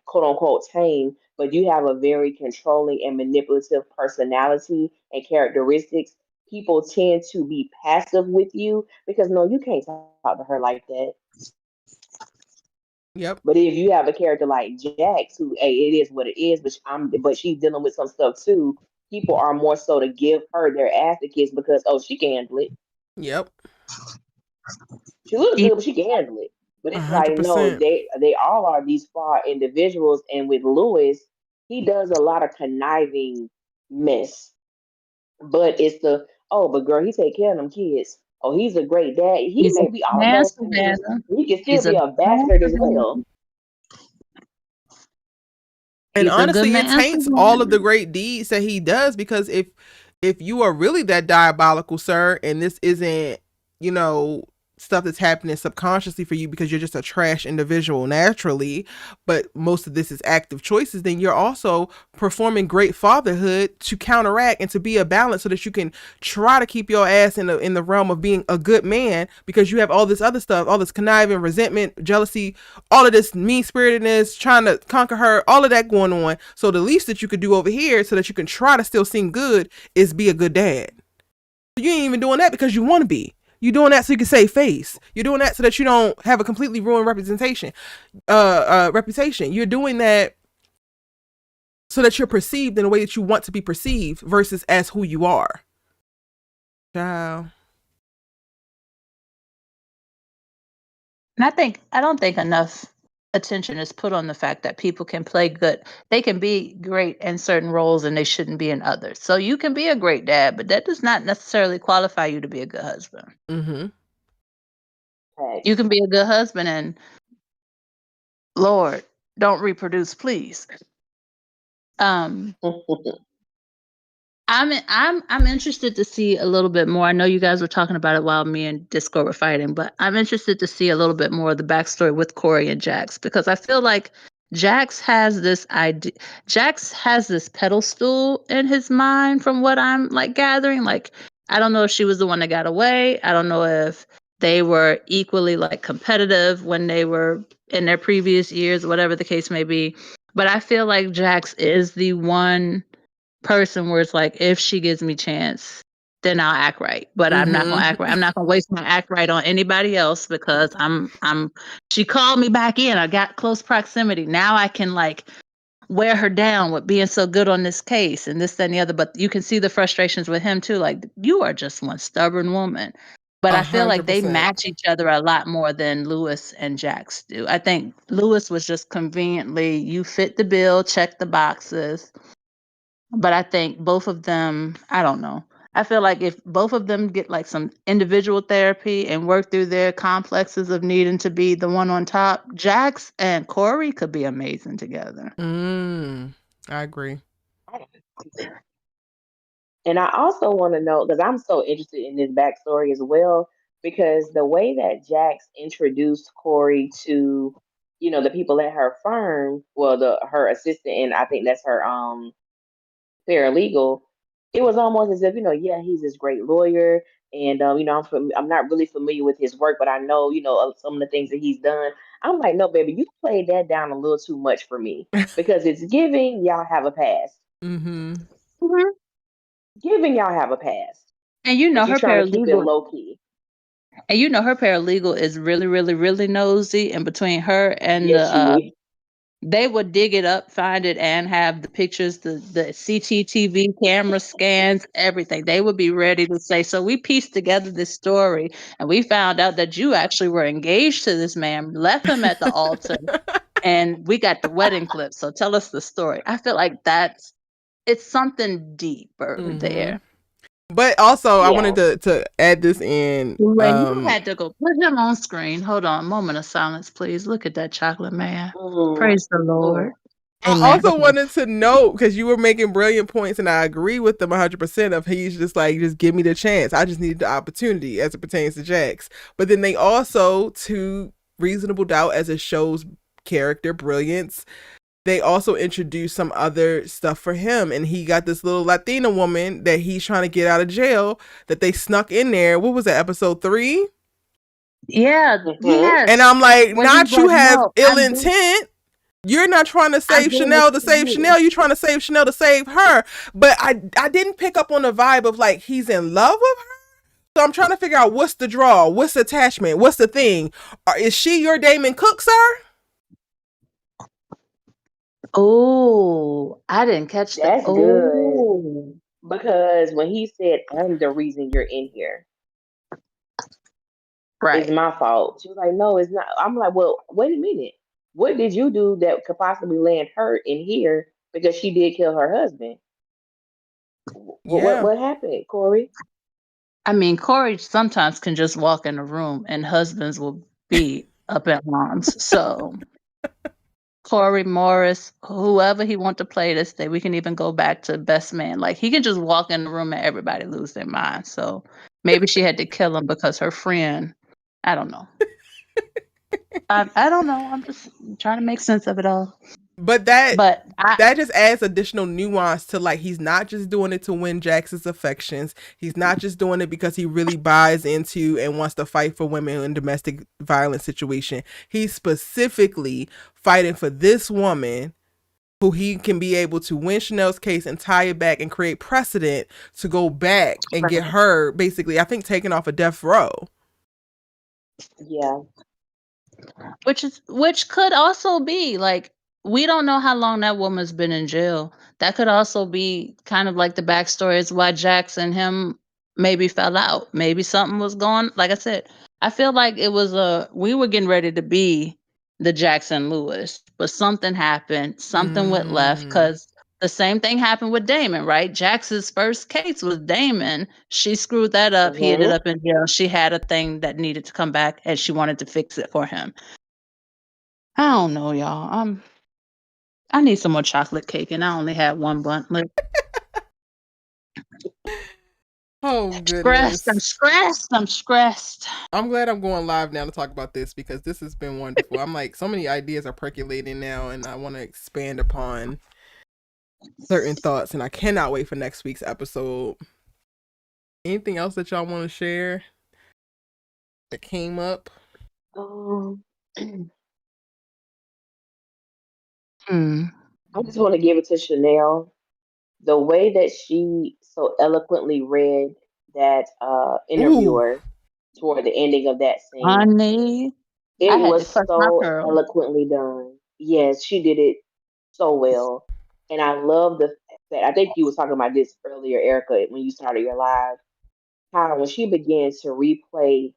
quote unquote, tame, but you have a very controlling and manipulative personality and characteristics, people tend to be passive with you because no, you can't talk to her like that. Yep. But if you have a character like Jax, who, hey, it is what it is, but she's dealing with some stuff too. People are more so to give her their advocates because she can handle it. Yep. She looks good, but she can handle it. But it's like, no, 100%. they all are these flawed individuals. And with Lewis, he does a lot of conniving mess. But it's but girl, he take care of them kids. Oh, he's a great dad. He He's may a be all man, those things. Savannah. He can still He's a be a bastard as well. And He's a good honestly, it man, taints all of the Savannah. great deeds that he does, because if you are really that diabolical, sir, and this isn't, stuff that's happening subconsciously for you because you're just a trash individual naturally, but most of this is active choices, then you're also performing great fatherhood to counteract and to be a balance so that you can try to keep your ass in the realm of being a good man, because you have all this other stuff, all this conniving, resentment, jealousy, all of this mean-spiritedness, trying to conquer her, all of that going on. So the least that you could do over here so that you can try to still seem good is be a good dad. You ain't even doing that because you want to be. You're doing that so you can save face. You're doing that so that you don't have a completely ruined reputation. You're doing that so that you're perceived in a way that you want to be perceived versus as who you are. Ciao. And I don't think enough attention is put on the fact that people can play good. They can be great in certain roles and they shouldn't be in others. So you can be a great dad, but that does not necessarily qualify you to be a good husband. Mm-hmm. You can be a good husband and, Lord, don't reproduce, please. I'm interested to see a little bit more. I know you guys were talking about it while me and Disco were fighting, but I'm interested to see a little bit more of the backstory with Corey and Jax, because I feel like Jax has this idea. Jax has this pedestal in his mind, from what I'm like gathering. Like, I don't know if she was the one that got away. I don't know if they were equally like competitive when they were in their previous years, whatever the case may be. But I feel like Jax is the one person where it's like, if she gives me chance, then I'll act right. But I'm not gonna act right. I'm not gonna waste my act right on anybody else, because she called me back in. I got close proximity. Now I can like wear her down with being so good on this case and this, that, and the other. But you can see the frustrations with him too. Like, you are just one stubborn woman. But I feel like they 100%. match each other a lot more than Lewis and Jax do. I think Lewis was just conveniently, you fit the bill, check the boxes. But I think both of them, I don't know. I feel like if both of them get like some individual therapy and work through their complexes of needing to be the one on top, Jax and Corey could be amazing together. I agree. And I also want to know, because I'm so interested in this backstory as well, because the way that Jax introduced Corey to, the people at her firm, well, her assistant, and I think that's her paralegal, it was almost as if, yeah, he's this great lawyer, and I'm not really familiar with his work, but I know, some of the things that he's done. I'm like, no, baby, you played that down a little too much for me, because it's giving y'all have a past, Mm-hmm. Mhm. giving y'all have a past, And you but know you're her trying to keep it paralegal, low key. and you know her paralegal is really, really, really nosy. And between her and Yes, she is. they would dig it up, find it, and have the pictures, the CCTV camera scans, everything. They would be ready to say, so we pieced together this story and we found out that you actually were engaged to this man, left him at the altar, and we got the wedding clip. So tell us the story. I feel like it's something deeper Mm-hmm. there. But also, I wanted Yeah. to add this in. When you had to go put him on screen, hold on, a moment of silence, please. Look at that chocolate man. Mm, Praise the Lord. mm. I Amen. also wanted to note, because you were making brilliant points, and I agree with them 100%. Of he's just like, just give me the chance. I just needed the opportunity as it pertains to Jax. But then they also, to reasonable doubt, as it shows character brilliance, they also introduced some other stuff for him, and he got this little Latina woman that he's trying to get out of jail that they snuck in there. What was that, episode 3? Yeah, Mm-hmm. And yes. I'm like, When he's not you like, have no, ill intent. You're not trying to I save do this Chanel to for save you. Chanel. You're trying to save Chanel to save her. But I didn't pick up on the vibe of like he's in love with her. So I'm trying to figure out what's the draw, what's the attachment, what's the thing. Is she your Damon Cook, sir? Oh, I didn't catch that. That's good. Oh, Because when he said, I'm the reason you're in here, it's right. my fault. She was like, no, it's not. I'm like, well, wait a minute. What did you do that could possibly land her in here because she did kill her husband? What what, Yeah. what happened, Corey? I mean, Corey sometimes can just walk in a room and husbands will be up in arms. So, Corey Morris, whoever he want to play this day, we can even go back to Best Man. Like, he can just walk in the room and everybody lose their mind. So, maybe she had to kill him because her friend, I don't know. I don't know. I'm just trying to make sense of it all. But that But that just adds additional nuance to like he's not just doing it to win Jax's affections. He's not just doing it because he really buys into and wants to fight for women in domestic violence situation. He's specifically fighting for this woman who he can be able to win Chanel's case and tie it back and create precedent to go back and get her basically, I think, taken off a death row. Yeah. which could also be like, we don't know how long that woman's been in jail. That could also be kind of like the backstory as why Jax and him maybe fell out. Maybe something was going. Like I said, I feel like it was we were getting ready to be the Jackson Lewis, but something happened. Something went left Mm. because the same thing happened with Damon, right? Jax's first case was Damon. She screwed that up. He ended Mm-hmm. up in jail. She had a thing that needed to come back, and she wanted to fix it for him. I don't know, y'all. I need some more chocolate cake, and I only had one blunt left. Oh Stressed. I'm goodness. stressed. I'm stressed. I'm glad I'm going live now to talk about this because this has been wonderful. I'm like, so many ideas are percolating now, and I want to expand upon certain thoughts, and I cannot wait for next week's episode. Anything else that y'all want to share that came up? Um, Hmm. I just want to give it to Chanel. The way that she so eloquently read that Ooh, interviewer toward the ending of that scene, Honey, I it had to was clutch my so pearl. eloquently done. Yes, she did it so well. And I love the fact that I think you was talking about this earlier, Erica, when you started your live, how when she began to replay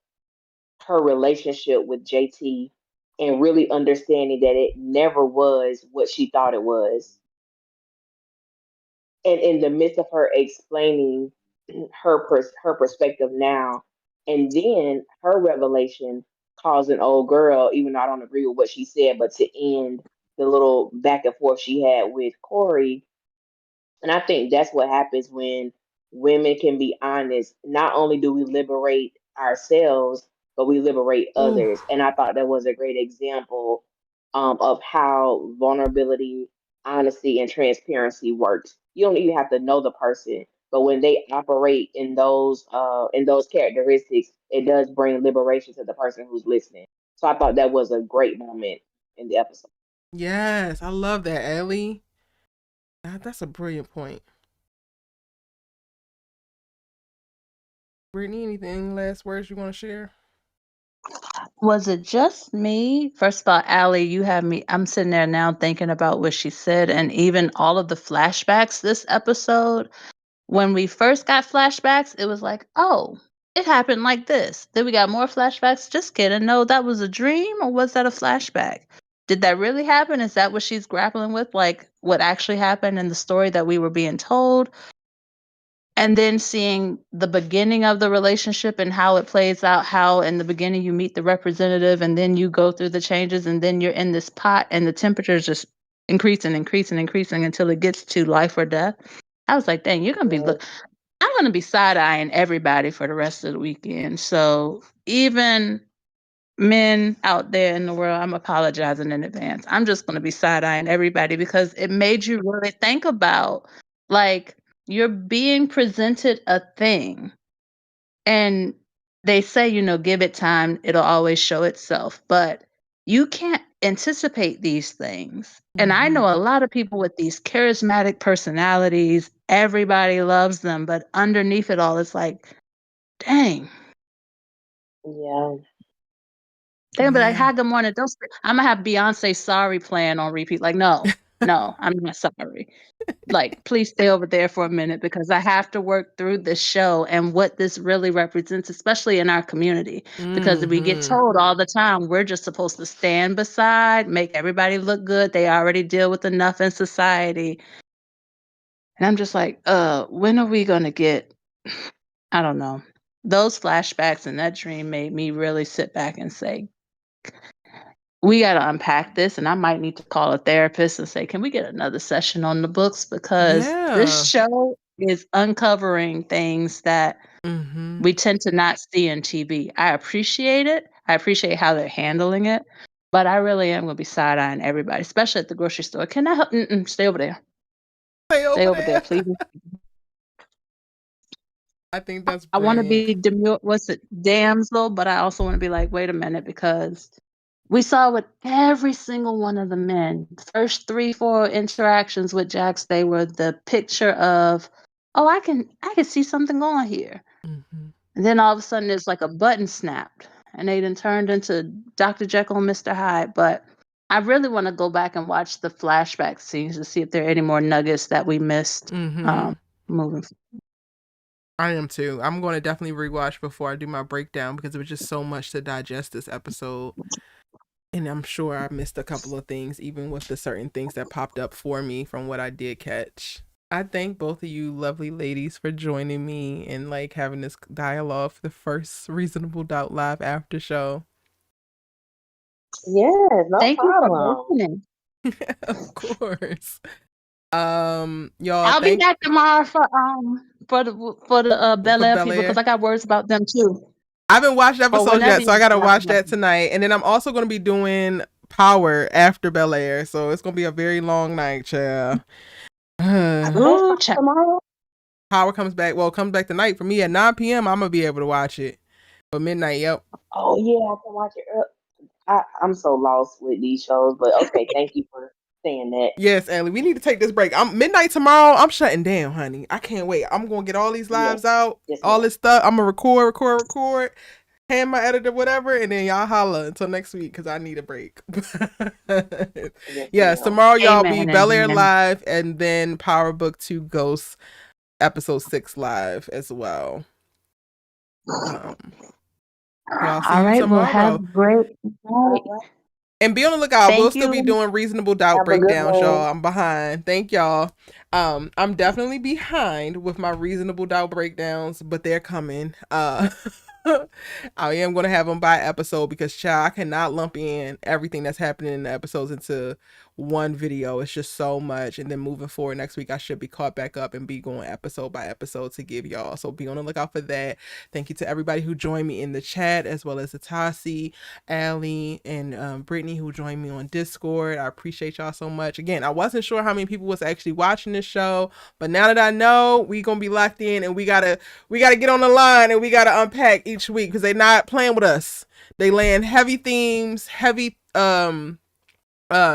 her relationship with JT and really understanding that it never was what she thought it was. and in the midst of her explaining her perspective now, and then her revelation caused an old girl, even though I don't agree with what she said, but to end the little back and forth she had with Corey. And I think that's what happens when women can be honest. Not only do we liberate ourselves, but we liberate Ooh. others. And I thought that was a great example of how vulnerability, honesty, and transparency works. You don't even have to know the person, but when they operate in those characteristics, it does bring liberation to the person who's listening. So I thought that was a great moment in the episode. Yes, I love that, Ellie. That's a brilliant point. Brittany, anything last words you want to share? Was it just me? First of all, Allie, you have me. I'm sitting there now thinking about what she said, and even all of the flashbacks this episode. When we first got flashbacks, it was like, oh, it happened like this. Then we got more flashbacks. Just kidding. No, that was a dream, or was that a flashback? Did that really happen? Is that what she's grappling with? Like what actually happened in the story that we were being told? And then seeing the beginning of the relationship and how it plays out, how in the beginning you meet the representative and then you go through the changes and then you're in this pot and the temperature is just increasing, increasing, increasing until it gets to life or death. I was like, dang, I'm gonna be side-eyeing everybody for the rest of the weekend. So even men out there in the world, I'm apologizing in advance. I'm just gonna be side-eyeing everybody because it made you really think about, like, you're being presented a thing, and they say, give it time, it'll always show itself, but you can't anticipate these things. And I know a lot of people with these charismatic personalities, everybody loves them, but underneath it all, it's like, dang. Yeah. They're gonna be like, Yeah. hi, good morning. I'm gonna have Beyonce sorry playing on repeat. Like, no, I'm not sorry. Like, please stay over there for a minute because I have to work through this show and what this really represents, especially in our community. Because we get told all the time, we're just supposed to stand beside, make everybody look good. They already deal with enough in society. And I'm just like, when are we gonna get, I don't know. Those flashbacks and that dream made me really sit back and say, we got to unpack this, and I might need to call a therapist and say, can we get another session on the books? Because this Yeah. show is uncovering things that we tend to not see in TV. I appreciate it. I appreciate how they're handling it. But I really am going to be side-eyeing everybody, especially at the grocery store. Can I help? Stay over there. Stay over Stay over there, there. please. I think that's I want to brilliant. be damsel, but I also want to be like, wait a minute, because we saw with every single one of the men, first 3, 4 interactions with Jax, they were the picture of, oh, I can see something going here. And then all of a sudden there's like a button snapped and they then turned into Dr. Jekyll and Mr. Hyde. But I really want to go back and watch the flashback scenes to see if there are any more nuggets that we missed moving forward. I am too. I'm going to definitely rewatch before I do my breakdown because it was just so much to digest this episode. And I'm sure I missed a couple of things, even with the certain things that popped up for me from what I did catch. I thank both of you lovely ladies for joining me and like having this dialogue for the first Reasonable Doubt Live after show. Yes, no Thank you for problem. listening. Of course. Y'all, I'll be back tomorrow for the Bel Air people because I got words about them too. I haven't watched episodes yet, so I gotta watch that them. tonight. And then I'm also gonna be doing Power after Bel Air, so it's gonna be a very long night, child. Ooh, Tomorrow? Power comes back tonight for me at 9 p.m. I'm gonna be able to watch it. But midnight, yep. Oh yeah, I can watch it. I'm so lost with these shows, but okay, thank you for saying that. Yes, Ellie, we need to take this break. I'm midnight tomorrow. I'm shutting down, honey. I can't wait. I'm gonna get all these lives out, all this stuff. I'm gonna record, hand my editor, whatever, and then y'all holla until next week because I need a break. Yes, tomorrow y'all be Bel Air live and then Power Book 2 Ghosts episode 6 live as well. Y'all see you tomorrow. Well, have a great night. And be on the lookout. We'll Thank still be you. doing reasonable doubt Have a good breakdowns, one. y'all. I'm behind. Thank y'all. I'm definitely behind with my reasonable doubt breakdowns, but they're coming. I am gonna have them by episode because child, I cannot lump in everything that's happening in the episodes into one video. It's just so much. And then moving forward next week, I should be caught back up and be going episode by episode to give y'all. So be on the lookout for that. Thank you to everybody who joined me in the chat, as well as Atasi, Allie, and Brittany who joined me on Discord. I appreciate y'all so much. Again, I wasn't sure how many people was actually watching this show, but now that I know, we gonna be locked in, and we gotta get on the line, and we gotta unpack each week because they're not playing with us. They laying heavy themes, heavy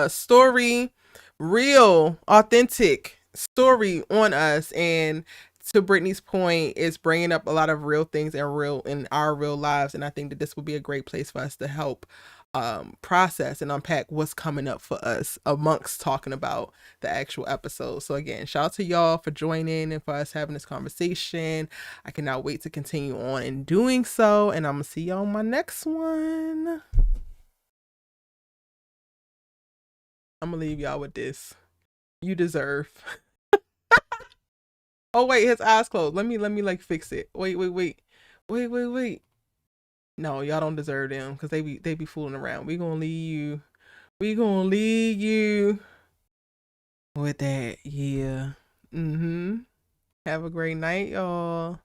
story, real, authentic story on us. And to Brittany's point, is bringing up a lot of real things in our real lives. And I think that this would be a great place for us to help process and unpack what's coming up for us amongst talking about the actual episode. So again, shout out to y'all for joining and for us having this conversation. I cannot wait to continue on in doing so, and I'm gonna see y'all on my next one. I'm gonna leave y'all with this. You deserve. Oh wait, his eyes closed. Let me like fix it. Wait. No, y'all don't deserve them because they be fooling around. We gonna leave you with that. Yeah. Have a great night, y'all.